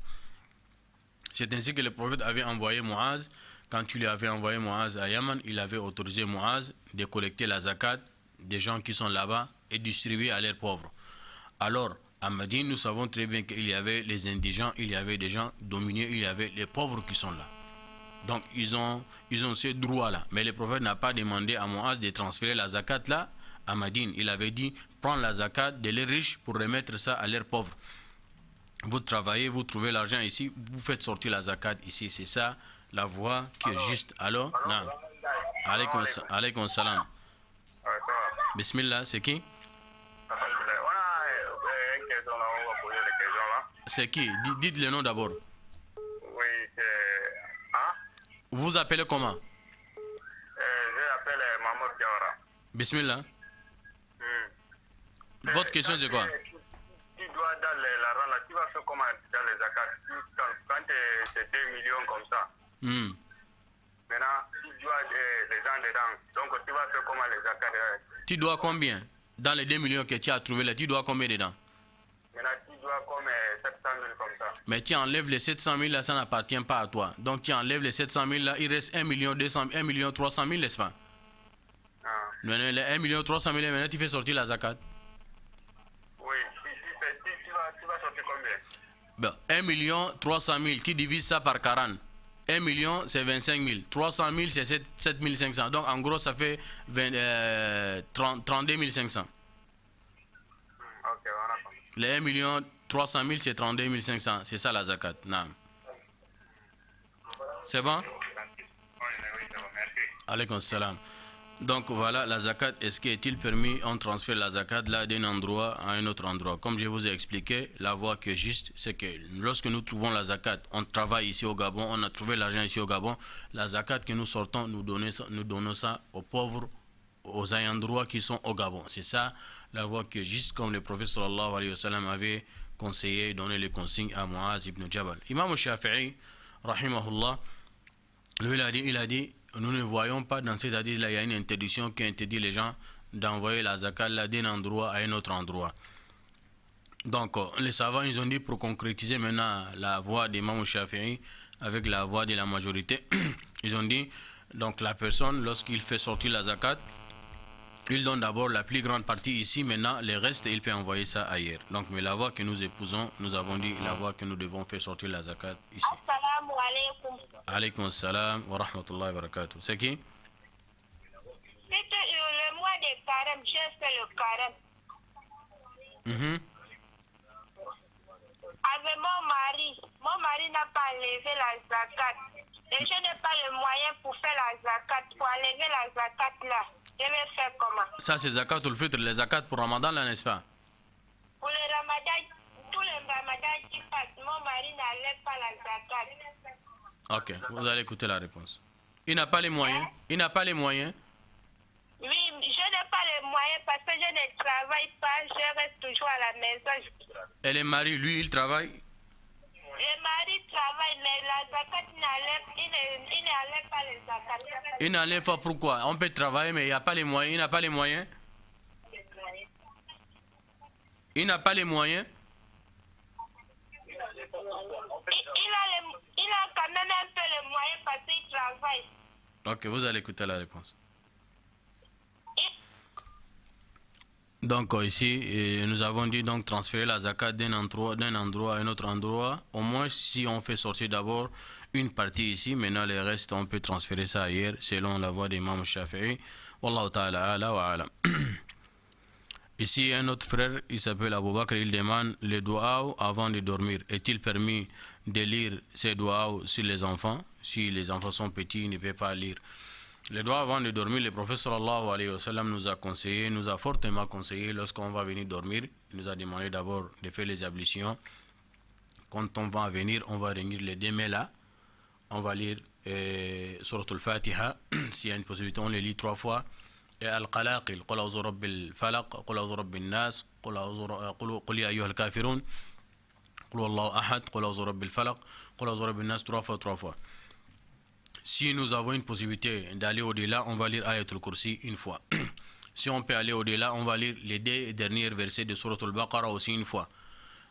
C'est ainsi que le prophète avait envoyé Muaz, quand il avait envoyé Muaz à Yaman, il avait autorisé Muaz de collecter la zakat des gens qui sont là-bas et distribuer à leurs pauvres. Alors, à Médine, nous savons très bien qu'il y avait les indigents, il y avait des gens dominés, il y avait les pauvres qui sont là. Donc, ils ont ce droit-là. Mais le prophète n'a pas demandé à Muaz de transférer la zakat là à Médine. Il avait dit, prends la zakat de les riches pour remettre ça à leurs pauvres. Vous travaillez, vous trouvez l'argent ici, vous faites sortir la zakat ici. C'est ça la voie qui est juste. Alors, non. Alaykoum salam. Bismillah, c'est qui? C'est qui? Dites le nom d'abord. Oui, c'est... Hein? Vous vous appelez comment? Je m'appelle Mahmoud Diawara. Bismillah. Votre question c'est quoi? Tu dois dans l'argent là, tu vas faire comment dans les zakats? Quand c'est 2 millions comme ça. Maintenant, tu dois les gens dedans. Donc tu vas faire comment les zakats? Tu dois combien? Dans les 2 millions que tu as trouvé là, tu dois combien dedans? Maintenant, tu dois comme 700 000 comme ça. Mais tu enlèves les 700 000 là, ça n'appartient pas à toi. Donc tu enlèves les 700 000 là, il reste 1 million 200, 1 million 300 000, n'est-ce pas? Maintenant, les 1 million 300 000, maintenant tu fais sortir la zakat. Oui, tu vas sortir combien? Bon, 1 million 300 000, tu divises ça par 40. 1 million, c'est 25 000. 300 000, c'est 7 500. Donc, en gros, ça fait 32 500. Ok, voilà. Les 1 million 300 000, c'est 32 500. C'est ça la zakat. Non. C'est bon? Oui, c'est bon, merci. Alaykoum salam. Donc voilà, la zakat, est-il permis, on transfère la zakat là d'un endroit à un autre endroit? Comme je vous ai expliqué, la voie qui est juste, c'est que lorsque nous trouvons la zakat, on travaille ici au Gabon, on a trouvé l'argent ici au Gabon, la zakat que nous sortons, nous donnons ça aux pauvres, aux ayants droit qui sont au Gabon. C'est ça la voie qui est juste, comme le prophète sallallahu alayhi wa sallam avait conseillé, donné les consignes à Muaz ibn Jabal. Imam Shafi'i, rahimahullah, lui il a dit, nous ne voyons pas dans cet hadith là, il y a une interdiction qui interdit les gens d'envoyer la zakat là d'un endroit à un autre endroit. Donc les savants ils ont dit, pour concrétiser maintenant la voix d'Imam Shafi'i avec la voix de la majorité, ils ont dit, donc la personne lorsqu'il fait sortir la zakat, il donne d'abord la plus grande partie ici, maintenant le reste il peut envoyer ça ailleurs. Donc mais la voie que nous épousons, nous avons dit la voie que nous devons faire sortir la zakat ici. Assalamu alaikum. Alaykoum salam wa rahmatullahi wa barakatuh. C'est qui? C'était le mois de carême, j'ai fait le carême. Avec mon mari n'a pas enlevé la zakat. Et je n'ai pas le moyen pour faire la zakat, pour enlever la zakat là. Je vais faire comment? Ça c'est zakat ou le fitr, les zakat pour Ramadan là, n'est-ce pas? Pour le Ramadan, tout le Ramadan qui passe, mon mari n'enlève pas la zakat. Ok, vous allez écouter la réponse. Il n'a pas les moyens. Il n'a pas les moyens. Oui, je n'ai pas les moyens parce que je ne travaille pas, je reste toujours à la maison. Et le mari, lui, il travaille? Le mari travaille, mais la zakat il n'enlève pas les zakat. Il n'enlève pas pourquoi? On peut travailler, mais il n'a pas les moyens. Il n'a pas les moyens. Il n'a pas les moyens. il a quand même un peu les moyens parce qu'il travaille. Ok, vous allez écouter la réponse. Donc ici, nous avons dit donc transférer la zakat d'un endroit à un autre endroit. Au moins, si on fait sortir d'abord une partie ici, maintenant le reste, on peut transférer ça ailleurs, selon la voie d'Imam Shafi'i. Wallahu ta'ala ala wa alam. Ici, un autre frère, il s'appelle Abou Bakr, il demande le doua avant de dormir. Est-il permis de lire ces doua sur les enfants? Si les enfants sont petits, ils ne peuvent pas lire. Le doigt avant de dormir, le prophète sallallahu alayhi wa sallam nous a conseillé, nous a fortement conseillé lorsqu'on va venir dormir. Il nous a demandé d'abord de faire les ablutions. Quand on va venir, on va réunir les deux mains là. On va lire Surat al-Fatiha. S'il y a une possibilité, on les lit 3 fois. Et Al-Qalaqil, Qul a'udhu rabbil falaq, Qul a'udhu rabbin nas, Qul ya ayyuhal kafirun, Qul huwallahu ahad, Qul a'udhu rabbil falaq, Qul a'udhu rabbin nas 3 fois. Si nous avons une possibilité d'aller au-delà, on va lire Ayatul Kursi une fois. Si on peut aller au-delà, on va lire les 2 derniers versets de Surat al-Baqarah aussi une fois.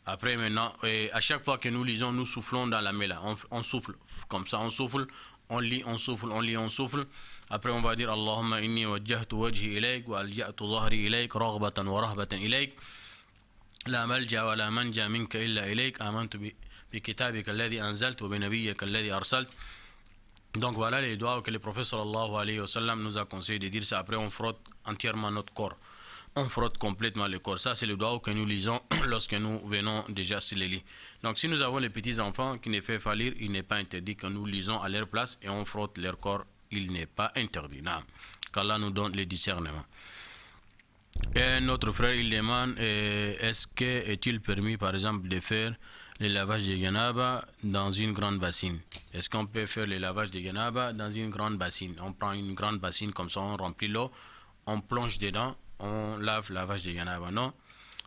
Après maintenant, à chaque fois que nous lisons, nous soufflons dans la main là. On souffle comme ça, on souffle, on lit, on souffle, on lit, on souffle. Après on va dire Allahumma inni wajjahtu wajhi ilayk wa alja'tu dhahri ilayk raghbatan wa rahbatan ilayk. La malja wa la manja minka illa ilayk. Amantu bi kitabika alladhi anzalt wa bi nabiyyika alladhi arsalt. Donc voilà les doigts que le prophète sallallahu alayhi wa sallam nous a conseillé de dire ça. Après on frotte entièrement notre corps. On frotte complètement le corps. Ça c'est le doigt que nous lisons lorsque nous venons déjà sur les lits. Donc si nous avons les petits enfants qui ne peuvent pas lire, il n'est pas interdit que nous lisons à leur place et on frotte leur corps. Il n'est pas interdit. Qu'Allah nous donne le discernement. Et notre frère il demande est-il permis par exemple de faire le lavage de Janaba dans une grande bassine? Est-ce qu'on peut faire le lavage de Janaba dans une grande bassine? On prend une grande bassine comme ça, on remplit l'eau, on plonge dedans, on lave le lavage de Janaba. Non,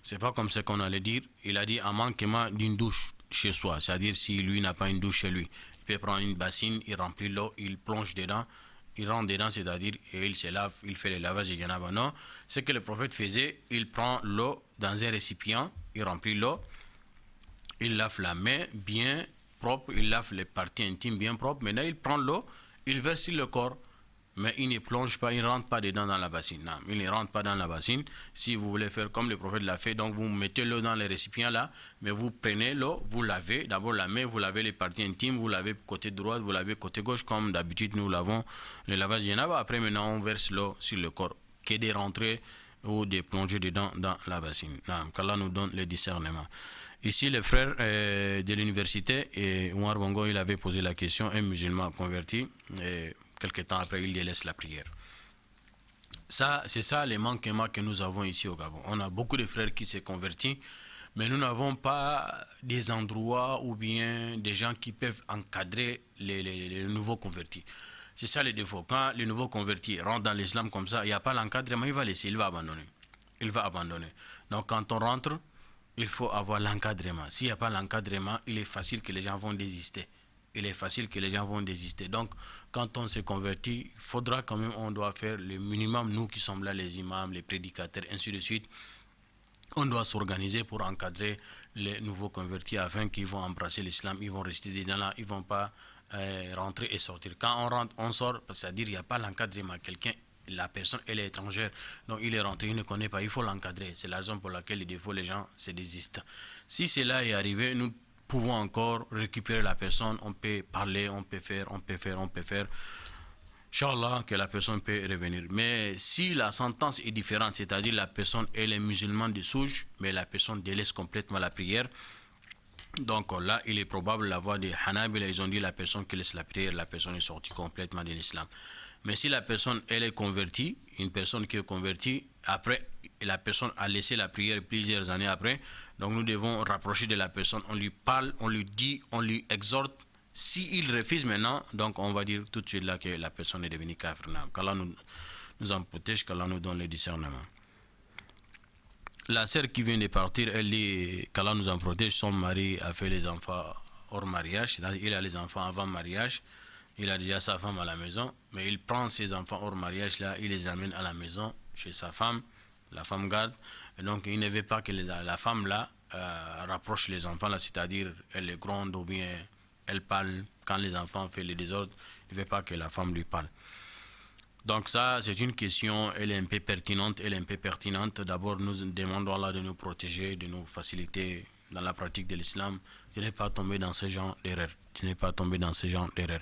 c'est pas comme ça qu'on allait dire. Il a dit à manquement d'une douche chez soi, c'est-à-dire si lui n'a pas une douche chez lui, il peut prendre une bassine, il remplit l'eau, il plonge dedans, il rentre dedans, c'est-à-dire et il se lave, il fait le lavage de Janaba. Non, ce que le prophète faisait, il prend l'eau dans un récipient, il remplit l'eau, il lave la main bien propre, il lave les parties intimes bien propres. Maintenant, il prend l'eau, il verse sur le corps, mais il ne plonge pas, il ne rentre pas dedans dans la bassine. Non, il ne rentre pas dans la bassine. Si vous voulez faire comme le prophète l'a fait, donc vous mettez l'eau dans les récipients là, mais vous prenez l'eau, vous lavez d'abord la main, vous lavez les parties intimes, vous lavez côté droit, vous lavez côté gauche, comme d'habitude nous lavons le lavage de Janaba. Après, maintenant, on verse l'eau sur le corps, que de rentrer ou de plonger dedans dans la bassine. Non, qu'Allah nous donne le discernement. Ici, le frère de l'université, et Omar Bongo, il avait posé la question, un musulman converti, et quelques temps après, il délaisse la prière. Ça, c'est ça les manquements que nous avons ici au Gabon. On a beaucoup de frères qui se convertissent, mais nous n'avons pas des endroits ou bien des gens qui peuvent encadrer les nouveaux convertis. C'est ça le défaut. Quand les nouveaux convertis rentrent dans l'islam comme ça, il n'y a pas l'encadrement, il va laisser, il va abandonner. Il va abandonner. Donc quand on rentre, il faut avoir l'encadrement. S'il n'y a pas l'encadrement, il est facile que les gens vont désister. Il est facile que les gens vont désister. Donc, quand on se convertit, il faudra quand même, on doit faire le minimum, nous qui sommes là, les imams, les prédicateurs, ainsi de suite. On doit s'organiser pour encadrer les nouveaux convertis afin qu'ils vont embrasser l'islam, ils vont rester dedans là, ils ne vont pas rentrer et sortir. Quand on rentre, on sort, c'est-à-dire qu'il n'y a pas l'encadrement. Quelqu'un, la personne, elle est étrangère, donc il est rentré, il ne connaît pas, il faut l'encadrer. C'est la raison pour laquelle, des fois, les gens se désistent. Si cela est arrivé, nous pouvons encore récupérer la personne, on peut parler, on peut faire. Inch'Allah, que la personne peut revenir. Mais si la sentence est différente, c'est-à-dire la personne, elle est musulmane de souche, mais la personne délaisse complètement la prière, donc là, il est probable, la voix des Hanabila, ils ont dit la personne qui laisse la prière, la personne est sortie complètement de l'islam. Mais si la personne, elle est convertie, une personne qui est convertie, après, la personne a laissé la prière plusieurs années après, donc nous devons rapprocher de la personne, on lui parle, on lui dit, on lui exhorte. S'il refuse maintenant, donc on va dire tout de suite là que la personne est devenue kafir. Qu'Allah nous en protège, qu'Allah nous donne le discernement. La sœur qui vient de partir, elle dit qu'Allah nous en protège, son mari a fait les enfants hors mariage, c'est-à-dire il a les enfants avant mariage. Il a déjà sa femme à la maison, mais il prend ses enfants hors mariage, là, il les amène à la maison, chez sa femme, la femme garde, et donc il ne veut pas que la femme là, rapproche les enfants, là, c'est-à-dire elle les gronde ou bien elle parle quand les enfants font les désordres, il ne veut pas que la femme lui parle. Donc ça, c'est une question, elle est un peu pertinente, elle est un peu pertinente. D'abord, nous demandons à Allah de nous protéger, de nous faciliter dans la pratique de l'islam, de ne pas tomber dans ce genre d'erreur. De ne pas tomber dans ce genre d'erreur.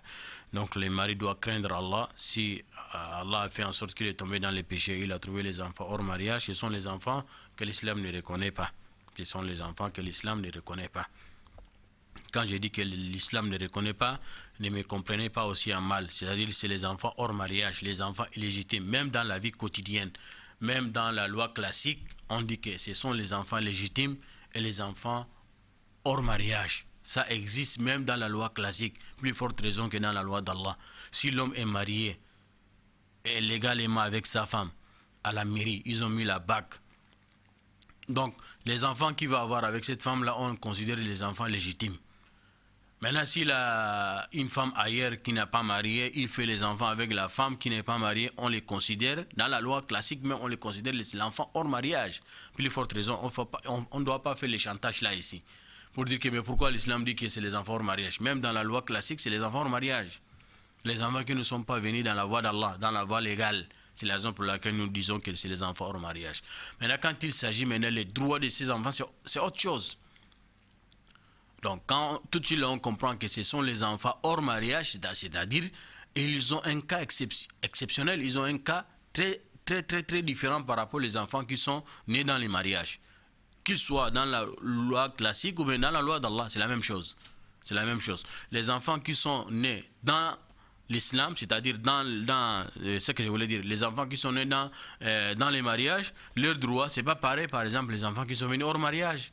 Donc les maris doivent craindre Allah. Si Allah a fait en sorte qu'il est tombé dans les péchés, il a trouvé les enfants hors mariage, ce sont les enfants que l'islam ne reconnaît pas. Ce sont les enfants que l'islam ne reconnaît pas. Quand je dis que l'islam ne reconnaît pas, ne me comprenez pas aussi en mal. C'est-à-dire que c'est les enfants hors mariage, les enfants illégitimes. Même dans la vie quotidienne, même dans la loi classique, on dit que ce sont les enfants légitimes et les enfants hors mariage. Ça existe même dans la loi classique, plus forte raison que dans la loi d'Allah. Si l'homme est marié et légalement avec sa femme à la mairie, ils ont mis la bague. Donc, les enfants qu'il va avoir avec cette femme-là, on considère les enfants légitimes. Maintenant, s'il a une femme ailleurs qui n'a pas marié, il fait les enfants avec la femme qui n'est pas mariée, on les considère, dans la loi classique, mais on les considère l'enfant hors mariage. Plus forte raison, on ne doit pas faire les chantages là ici. Pour dire que mais pourquoi l'islam dit que c'est les enfants hors mariage? Même dans la loi classique, c'est les enfants hors mariage. Les enfants qui ne sont pas venus dans la voie d'Allah, dans la voie légale. C'est la raison pour laquelle nous disons que c'est les enfants hors mariage. Maintenant, quand il s'agit maintenant des droits de ces enfants, c'est autre chose. Donc, quand tout de suite là, on comprend que ce sont les enfants hors mariage, c'est-à-dire ils ont un cas exceptionnel, ils ont un cas très différent par rapport aux enfants qui sont nés dans les mariages. Qu'ils soient dans la loi classique ou bien dans la loi d'Allah, c'est la même chose. C'est la même chose. Les enfants qui sont nés dans l'islam, c'est-à-dire dans ce que je voulais dire, les enfants qui sont nés dans les mariages, leurs droits, c'est pas pareil, par exemple, les enfants qui sont venus hors mariage.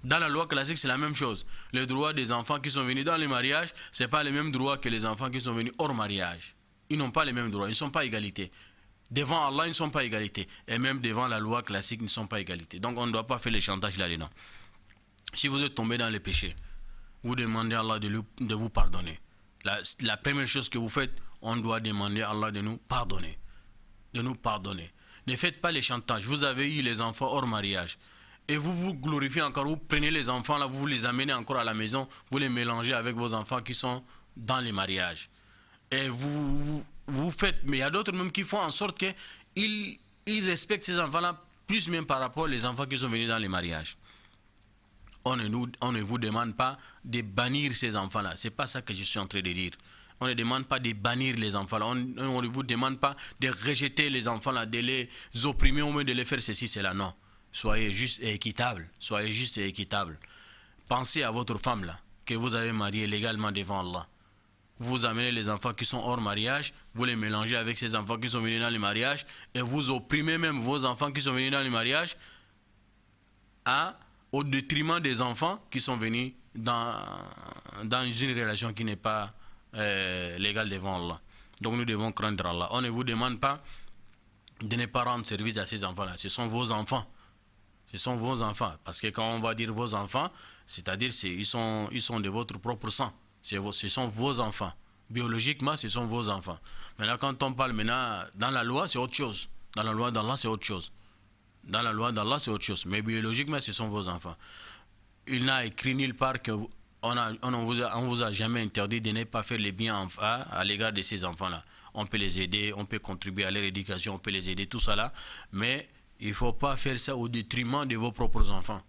Dans la loi classique, c'est la même chose. Les droits des enfants qui sont venus dans les mariages, ce n'est pas les mêmes droits que les enfants qui sont venus hors mariage. Ils n'ont pas les mêmes droits, ils ne sont pas égalité. Devant Allah, ils ne sont pas égalité. Et même devant la loi classique, ils ne sont pas égalité. Donc on ne doit pas faire les chantages là-dedans. Si vous êtes tombé dans les péchés, vous demandez à Allah de vous pardonner. La première chose que vous faites, on doit demander à Allah de nous pardonner. De nous pardonner. Ne faites pas les chantages. Vous avez eu les enfants hors mariage. Et vous vous glorifiez encore, vous prenez les enfants là, vous les amenez encore à la maison, vous les mélangez avec vos enfants qui sont dans les mariages. Et vous faites, mais il y a d'autres même qui font en sorte qu'ils respectent ces enfants-là, plus même par rapport aux enfants qui sont venus dans les mariages. On ne vous demande pas de bannir ces enfants-là, ce n'est pas ça que je suis en train de dire. On ne demande pas de bannir les enfants-là, on ne vous demande pas de rejeter les enfants-là, de les opprimer ou même de les faire ceci, cela, non. Soyez juste et équitable. Soyez juste et équitable. Pensez à votre femme là, que vous avez mariée légalement devant Allah. Vous amenez les enfants qui sont hors mariage, vous les mélangez avec ces enfants qui sont venus dans les mariages, et vous opprimez même vos enfants qui sont venus dans les mariages au détriment des enfants qui sont venus dans une relation qui n'est pas légale devant Allah. Donc nous devons craindre Allah. On ne vous demande pas de ne pas rendre service à ces enfants-là. Ce sont vos enfants. Ce sont vos enfants. Parce que quand on va dire vos enfants, c'est-à-dire ils sont de votre propre sang. Ce sont vos enfants. Biologiquement, ce sont vos enfants. Maintenant, quand on parle dans la loi, c'est autre chose. Dans la loi d'Allah, c'est autre chose. Dans la loi d'Allah, c'est autre chose. Mais biologiquement, ce sont vos enfants. Il n'a écrit nulle part qu'on vous a jamais interdit de ne pas faire les biens à l'égard de ces enfants-là. On peut les aider, on peut contribuer à leur éducation, on peut les aider, tout ça là. Mais il ne faut pas faire ça au détriment de vos propres enfants.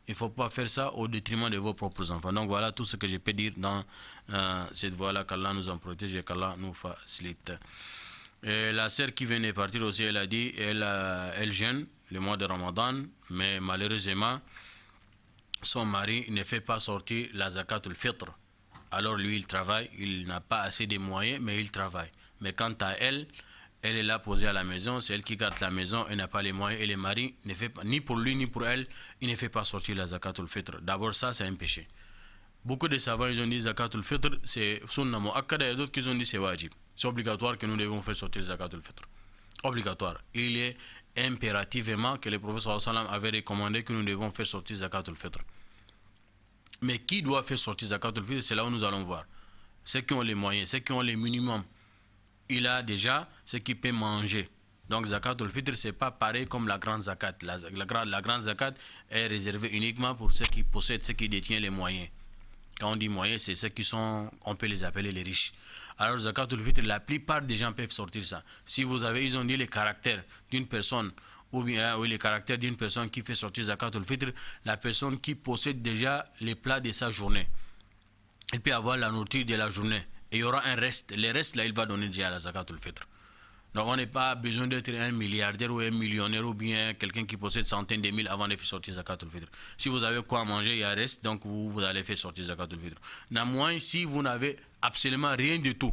Il ne faut pas faire ça au détriment de vos propres enfants. Donc voilà tout ce que je peux dire dans cette voie-là, qu'Allah nous en protège et qu'Allah nous facilite. Et la sœur qui venait partir aussi, elle a dit, elle jeûne le mois de Ramadan, mais malheureusement, son mari ne fait pas sortir la zakat al-fitr. Alors lui, il travaille, il n'a pas assez de moyens, mais il travaille. Mais quant à elle, elle est là posée à la maison, c'est elle qui garde la maison, elle n'a pas les moyens, et le mari ne fait pas, ni pour lui ni pour elle, il ne fait pas sortir la zakat al-fitr. D'abord ça, c'est un péché. Beaucoup de savants, ils ont dit zakat al-fitr, c'est sunna mu'akkada, et d'autres qui ont dit c'est wajib. C'est obligatoire que nous devons faire sortir la zakat al-fitr. Obligatoire. Il est impérativement que le prophète sallallahu alayhi wa sallam avait recommandé que nous devons faire sortir zakat al-fitr. Mais qui doit faire sortir zakat al-fitr, c'est là où nous allons voir. Ceux qui ont les moyens, ceux qui ont les minimums. Il a déjà ce qu'il peut manger Donc zakatul fitr, c'est pas pareil comme la grande zakat. La grande zakat est réservée uniquement pour ceux qui possèdent, ceux qui détiennent les moyens. Quand on dit moyens, c'est ceux qui sont, on peut les appeler les riches. Alors zakatul fitr, la plupart des gens peuvent sortir ça. Si vous avez, ils ont dit les caractères d'une personne, ou bien les caractères d'une personne qui fait sortir zakatul fitr, la personne qui possède déjà les plats de sa journée. Il peut avoir la nourriture de la journée. Et il y aura un reste. Les restes, là, il va donner déjà la zakatul fitr. Donc on n'a pas besoin d'être un milliardaire ou un millionnaire ou bien quelqu'un qui possède centaines de mille avant de faire sortir zakatul fitr. Si vous avez quoi manger, il y a reste, donc vous allez faire sortir zakatul fitr. Néanmoins, si vous n'avez absolument rien du tout,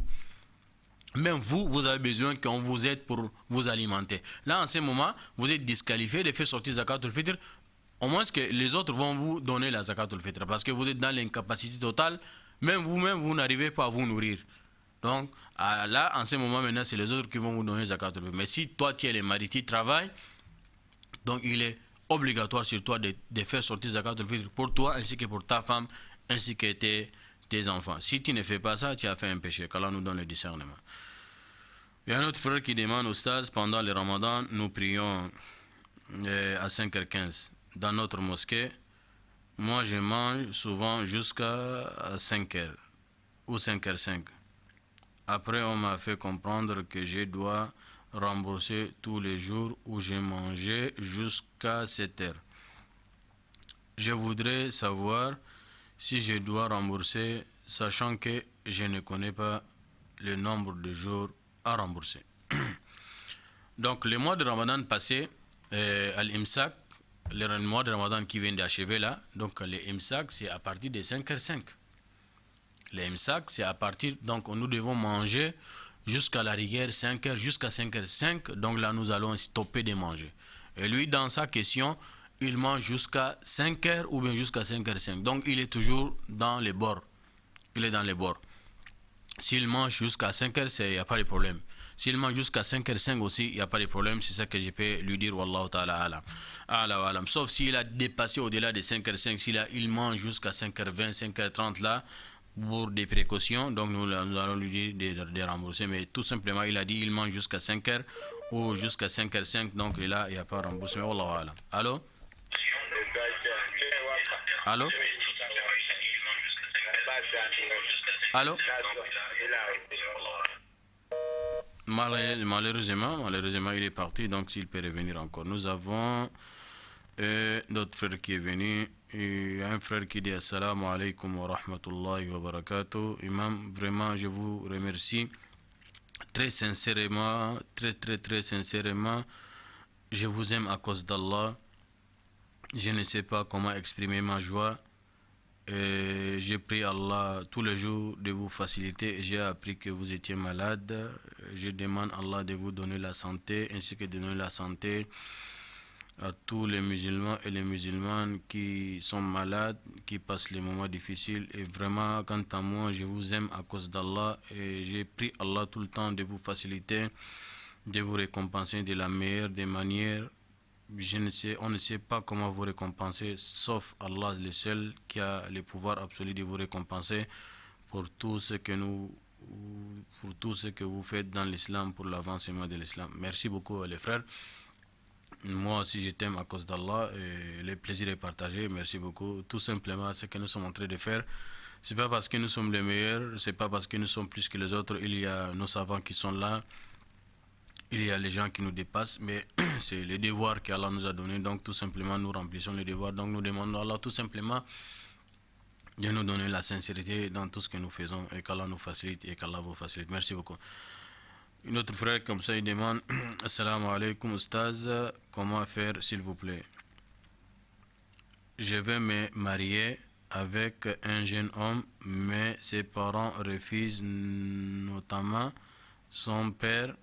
même vous avez besoin qu'on vous aide pour vous alimenter. Là, en ce moment, vous êtes disqualifié de faire sortir zakatul fitr, au moins que les autres vont vous donner la zakatul fitr, parce que vous êtes dans l'incapacité totale, même vous-même, vous n'arrivez pas à vous nourrir. Donc, là, en ce moment, maintenant, c'est les autres qui vont vous donner zakatul fitr. Mais si toi, tu es le mari, tu travailles, donc il est obligatoire sur toi de faire sortir zakatul fitr pour toi, ainsi que pour ta femme, ainsi que tes enfants. Si tu ne fais pas ça, tu as fait un péché. Qu'Allah nous donne le discernement. Il y a un autre frère qui demande au stade, pendant le ramadan, nous prions à 5h15 dans notre mosquée. Moi, je mange souvent jusqu'à 5h ou 5h05. Après, on m'a fait comprendre que je dois rembourser tous les jours où j'ai mangé jusqu'à 7h. Je voudrais savoir si je dois rembourser, sachant que je ne connais pas le nombre de jours à rembourser. Donc, le mois de Ramadan passé, à l'Imsak, le mois de Ramadan qui vient d'achever là, donc l'Imsak, c'est à partir de 5h05. L'Imsak, c'est à partir, donc nous devons manger jusqu'à la rigueur 5h, jusqu'à 5h05, donc là nous allons stopper de manger. Et lui, dans sa question, il mange jusqu'à 5h ou bien jusqu'à 5h05. Donc il est toujours dans les bords. Il est dans les bords. S'il mange jusqu'à 5h, il n'y a pas de problème. S'il mange jusqu'à 5h05 aussi, il n'y a pas de problème. C'est ça que je peux lui dire, Wallahu ta'ala alam. Sauf s'il a dépassé au-delà de 5h05, s'il mange jusqu'à 5h20, 5h30 là, pour des précautions, donc nous allons lui dire de rembourser. Mais tout simplement, il a dit il mange jusqu'à 5h ou jusqu'à 5h05, donc là, il n'y a pas de remboursement. Wallahu alam. Allô? Allô? Allô? Malheureusement, il est parti, donc s'il peut revenir encore. Nous avons notre frère qui est venu. Il y a un frère qui dit Assalamu alaikum wa rahmatullahi wa barakatuh. Imam, vraiment, je vous remercie très sincèrement, très sincèrement. Je vous aime à cause d'Allah. Je ne sais pas comment exprimer ma joie. J'ai prié Allah tous les jours de vous faciliter. J'ai appris que vous étiez malade. Je demande à Allah de vous donner la santé, ainsi que de donner la santé à tous les musulmans et les musulmanes qui sont malades, qui passent les moments difficiles. Et vraiment, quant à moi, je vous aime à cause d'Allah. Et j'ai prié Allah tout le temps de vous faciliter, de vous récompenser de la meilleure des manières. On ne sait pas comment vous récompenser, sauf Allah, le seul qui a le pouvoir absolu de vous récompenser pour tout ce que vous faites dans l'islam, pour l'avancement de l'islam. Merci beaucoup les frères. Moi aussi je t'aime à cause d'Allah et le plaisir est partagé. Merci beaucoup. Tout simplement ce que nous sommes en train de faire, c'est pas parce que nous sommes les meilleurs, c'est pas parce que nous sommes plus que les autres. Il y a nos savants qui sont là, il y a les gens qui nous dépassent, mais c'est le devoir qu'Allah nous a donné. Donc tout simplement nous remplissons le devoir. Donc nous demandons à Allah tout simplement de nous donner la sincérité dans tout ce que nous faisons et qu'Allah nous facilite et qu'Allah vous facilite. Merci beaucoup. Une autre frère comme ça, il demande Assalamu alaikum Ustaz, comment faire s'il vous plaît? Je vais me marier avec un jeune homme, mais ses parents refusent, notamment son père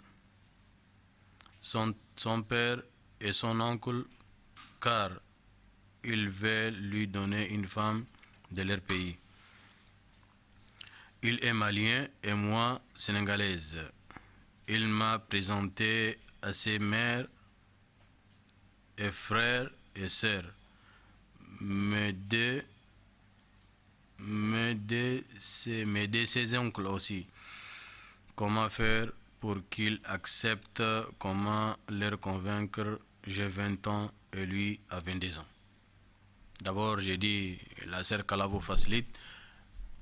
et son oncle, car ils veulent lui donner une femme de leur pays. Il est malien et moi sénégalaise. Il m'a présenté à ses mères et frères et sœurs, mes deux ses oncles aussi. Comment faire pour qu'ils acceptent. Comment leur convaincre? J'ai 20 ans et lui a 22 ans. D'abord, j'ai dit, la sœur qu'Allah vous facilite.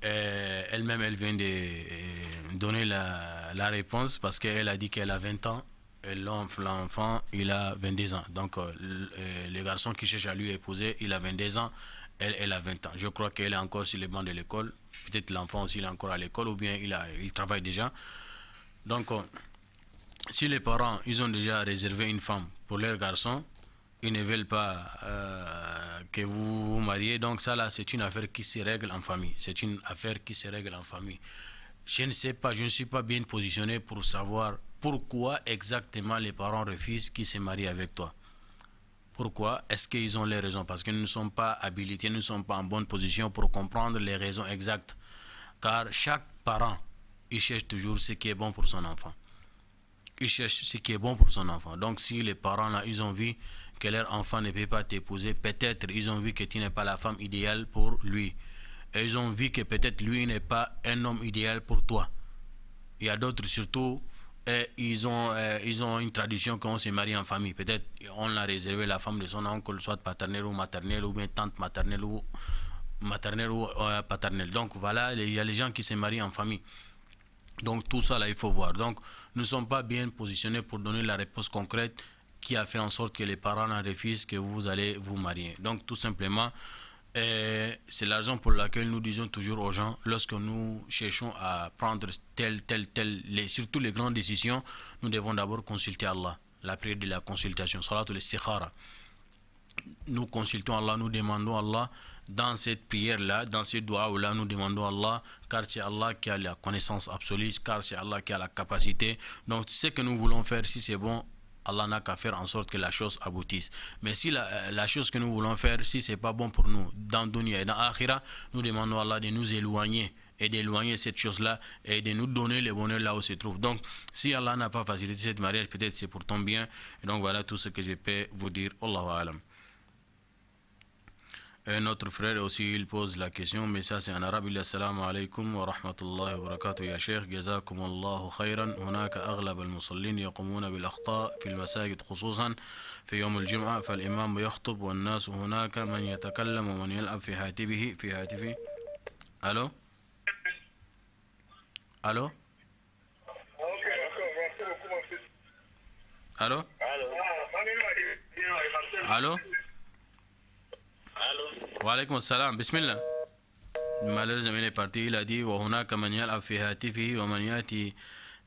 Elle-même, elle vient de donner la réponse parce qu'elle a dit qu'elle a 20 ans et l'enfant, il a 22 ans. Donc, le garçon qui cherche à lui épouser, il a 22 ans, elle a 20 ans. Je crois qu'elle est encore sur les bancs de l'école. Peut-être l'enfant aussi, il est encore à l'école ou bien il travaille déjà. Donc, si les parents, ils ont déjà réservé une femme pour leur garçon, ils ne veulent pas que vous vous mariez. Donc ça là, c'est une affaire qui se règle en famille. C'est une affaire qui se règle en famille. Je ne sais pas, je ne suis pas bien positionné pour savoir pourquoi exactement les parents refusent qu'ils se marient avec toi. Pourquoi? Est-ce qu'ils ont les raisons? Parce que nous ne sommes pas habilités, nous ne sommes pas en bonne position pour comprendre les raisons exactes. Car chaque parent, il cherche toujours ce qui est bon pour son enfant. Il cherche ce qui est bon pour son enfant. Donc si les parents là, ils ont vu que leur enfant ne peut pas t'épouser, peut-être ils ont vu que tu n'es pas la femme idéale pour lui. Et ils ont vu que peut-être lui n'est pas un homme idéal pour toi. Il y a d'autres surtout, ils ont une tradition qu'on se marie en famille. Peut-être on l'a réservé la femme de son oncle, soit paternelle ou maternelle, ou bien tante maternelle ou paternelle. Donc voilà, il y a les gens qui se marient en famille. Donc tout ça là, il faut voir. Donc nous ne sommes pas bien positionnés pour donner la réponse concrète qui a fait en sorte que les parents en refusent que vous allez vous marier. Donc tout simplement, c'est la raison pour laquelle nous disons toujours aux gens, lorsque nous cherchons à prendre surtout les grandes décisions, nous devons d'abord consulter Allah. La prière de la consultation, salatul istikhara. Nous consultons Allah, nous demandons Allah dans cette prière-là, dans ce doigt-là, nous demandons Allah, car c'est Allah qui a la connaissance absolue, car c'est Allah qui a la capacité. Donc ce que nous voulons faire, si c'est bon, Allah n'a qu'à faire en sorte que la chose aboutisse. Mais si la chose que nous voulons faire, si ce n'est pas bon pour nous, dans Dunya et dans Akhira, nous demandons à Allah de nous éloigner et d'éloigner cette chose-là et de nous donner le bonheur là où se trouve. Donc, si Allah n'a pas facilité cette mariage, peut-être c'est pour ton bien. Et donc, voilà tout ce que je peux vous dire. Allahu Alam. Notre frère aussi, il pose la question, mais ça c'est en arabe. Il dit assalamu alaikum wa rahmatullahi wa barakatuh ya sheikh, jazakum Allahu khayran. هناك أغلب المصلين يقومون بالأخطاء في المساجد خصوصا في يوم الجمعة، فالإمام يخطب والناس هناك من يتكلم ومن يلعب في هاتفه. ألو ألو ألو ألو وعليكم السلام. بسم الله. malheureusement il est parti. Il a dit وهناك من يلعب في هاتفه ومن يأتي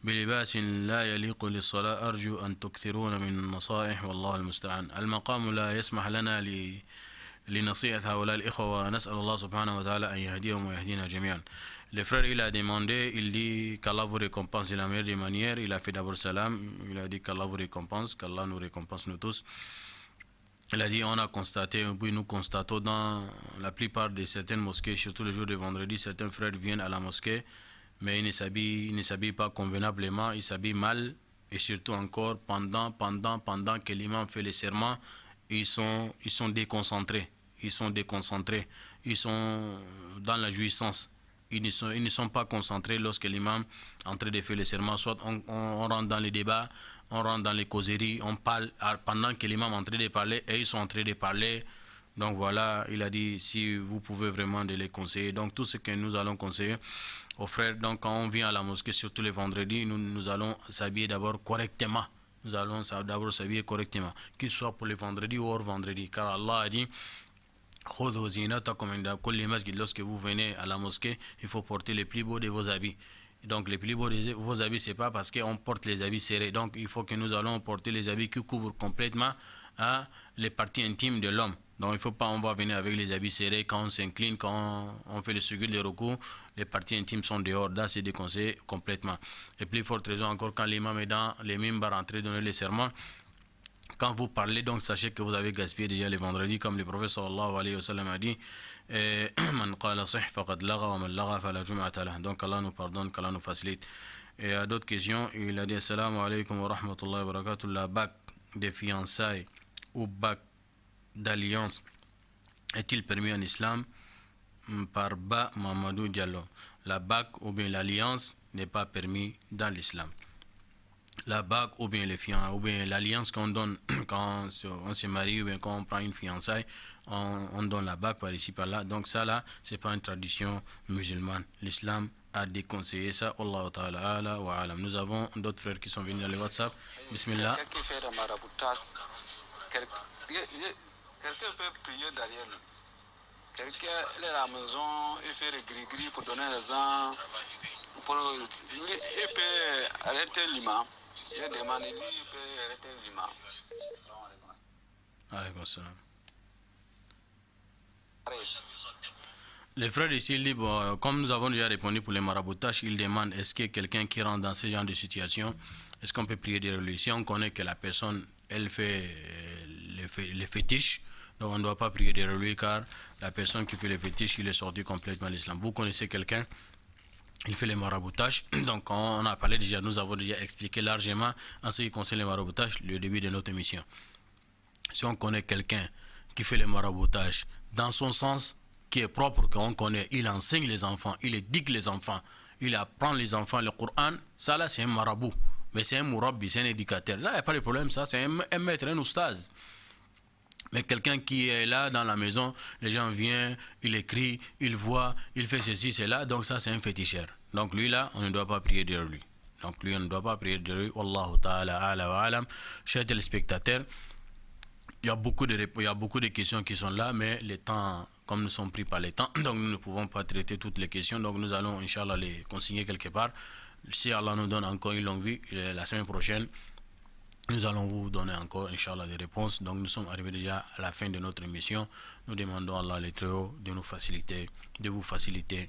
بلباس لا يليق للصلاة. أرجو أن تكثرون من النصائح والله المستعان. المقام لا يسمح لنا لنصيحة هؤلاء الإخوة ونسأل الله سبحانه وتعالى أن يهديهم ويهدينا جميعا. Le frère, il a demandé, il dit qu'Allah vous récompense de la meilleure des manières. Il a fait d'abord salam, il a dit qu'Allah vous récompense, qu'Allah nous récompense nous tous. Il a dit, on a constaté, puis nous constatons dans la plupart de certaines mosquées, surtout le jour de vendredi, certains frères viennent à la mosquée, mais ils ne s'habillent pas convenablement, ils s'habillent mal, et surtout encore pendant que l'imam fait les serments, ils sont déconcentrés, ils sont dans la jouissance. Ils ne sont pas concentrés lorsque l'imam est en train de faire les serments. Soit on rentre dans les débats, on rentre dans les causeries, on parle pendant que l'imam est en train de parler et ils sont en train de parler. Donc voilà, il a dit si vous pouvez vraiment de les conseiller. Donc tout ce que nous allons conseiller aux frères, donc quand on vient à la mosquée, surtout les vendredis, nous allons s'habiller d'abord correctement. Nous allons d'abord s'habiller correctement, qu'il soit pour les vendredis ou hors vendredi. Car Allah a dit lorsque vous venez à la mosquée, il faut porter les plus beaux de vos habits. Donc les plus beaux de vos habits, c'est pas parce qu'on porte les habits serrés. Donc il faut que nous allons porter les habits qui couvrent complètement les parties intimes de l'homme. Donc il faut pas, on va venir avec les habits serrés quand on s'incline, quand on fait le sujud, le recours, les parties intimes sont dehors. Là, c'est déconseillé complètement. Et plus forte raison encore quand l'imam est dans les mimbars en train de donner les serments. Quand vous parlez, donc sachez que vous avez gaspillé déjà les vendredis, comme le prophète sallallahu alayhi wa sallam a dit Man qala sih faqad lagha wa man lagha fala jum'ata lah. Donc Allah nous pardonne, qu'Allah nous facilite. Et à d'autres questions, il a dit assalamu alaykum wa rahmatullahi wa barakatuh. La bague de fiançailles ou bague d'alliance est-il permis en islam? Par Ba Mamadou Diallo. La bague ou bien l'alliance n'est pas permis dans l'islam. la bague ou bien ou bien l'alliance qu'on donne quand on se marie ou bien quand on prend une fiançaille, on donne la bague par ici par là. Donc ça là, c'est pas une tradition musulmane. L'islam a déconseillé ça. Allah ta'ala ala wa alam. Nous avons d'autres frères qui sont venus dans le WhatsApp. Bismillah. Quelqu'un qui fait le maraboutage, quelqu'un peut prier derrière nous. Quelqu'un est à la maison, il fait le gris-gris pour donner les ans. Il peut arrêter l'imam. Il demande, lui, il peut arrêter l'imam. Alaykoum salam. Les frères ici, bon, comme nous avons déjà répondu pour les maraboutages, ils demandent est-ce que quelqu'un qui rentre dans ce genre de situation, est-ce qu'on peut prier derrière lui? Si on connaît que la personne, elle fait les fétiches, donc on ne doit pas prier derrière lui car la personne qui fait les fétiches, il est sorti complètement de l'islam. Vous connaissez quelqu'un, il fait les maraboutages, donc on a parlé déjà, nous avons déjà expliqué largement en ce qui concerne les maraboutages, le début de notre émission. Si on connaît quelqu'un qui fait les maraboutages dans son sens qui est propre, qu'on connaît, il enseigne les enfants, il éduque les enfants, il apprend les enfants le Coran, ça là c'est un marabout, mais c'est un mourabbi, c'est un éducateur. Là il n'y a pas de problème, ça c'est un maître, un oustaz. Mais quelqu'un qui est là dans la maison, les gens viennent, il écrit, il voit, il fait ceci, cela, donc ça c'est un féticheur. Donc lui là, on ne doit pas prier derrière lui. Donc lui, on ne doit pas prier derrière lui. Wallahu ta'ala ala wa alam. Chers téléspectateurs, il y a beaucoup de questions qui sont là, mais les temps, comme nous sommes pris par les temps, donc nous ne pouvons pas traiter toutes les questions. Donc nous allons, Inch'Allah, les consigner quelque part. Si Allah nous donne encore une longue vie, la semaine prochaine, nous allons vous donner encore, Inch'Allah, des réponses. Donc nous sommes arrivés déjà à la fin de notre émission. Nous demandons à Allah les Très-Hauts de nous faciliter, de vous faciliter.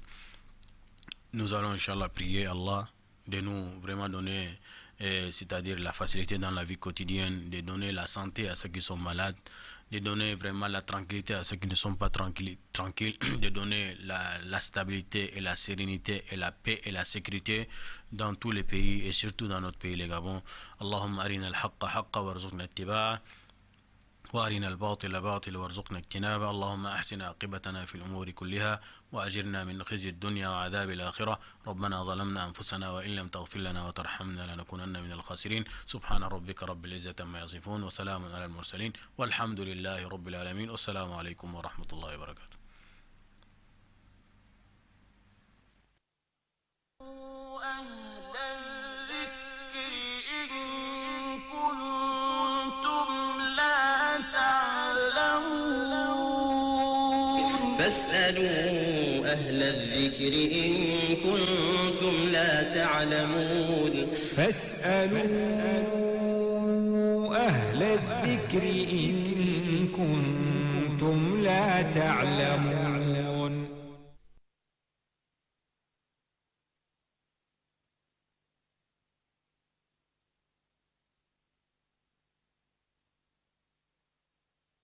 Nous allons, Inch'Allah, prier Allah de nous vraiment donner, c'est-à-dire la facilité dans la vie quotidienne, de donner la santé à ceux qui sont malades, de donner vraiment la tranquillité à ceux qui ne sont pas tranquilles, de donner la stabilité et la sérénité et la paix et la sécurité dans tous les pays et surtout dans notre pays, le Gabon. Allahumma arina al-haqqa haqqa warzuqna ittiba'a وارنا الباطل باطل وارزقنا اجتنابه اللهم احسن عاقبتنا في الامور كلها واجرنا من خزي الدنيا وعذاب الاخره ربنا ظلمنا انفسنا وان لم تغفر لنا وترحمنا لنكونن من الخاسرين سبحان ربك رب العزه عما يصفون وسلام على المرسلين والحمد لله رب العالمين والسلام عليكم ورحمه الله وبركاته. فاسألوا أهل الذكر إن كنتم لا تعلمون فاسألوا أهل الذكر إن كنتم لا تعلمون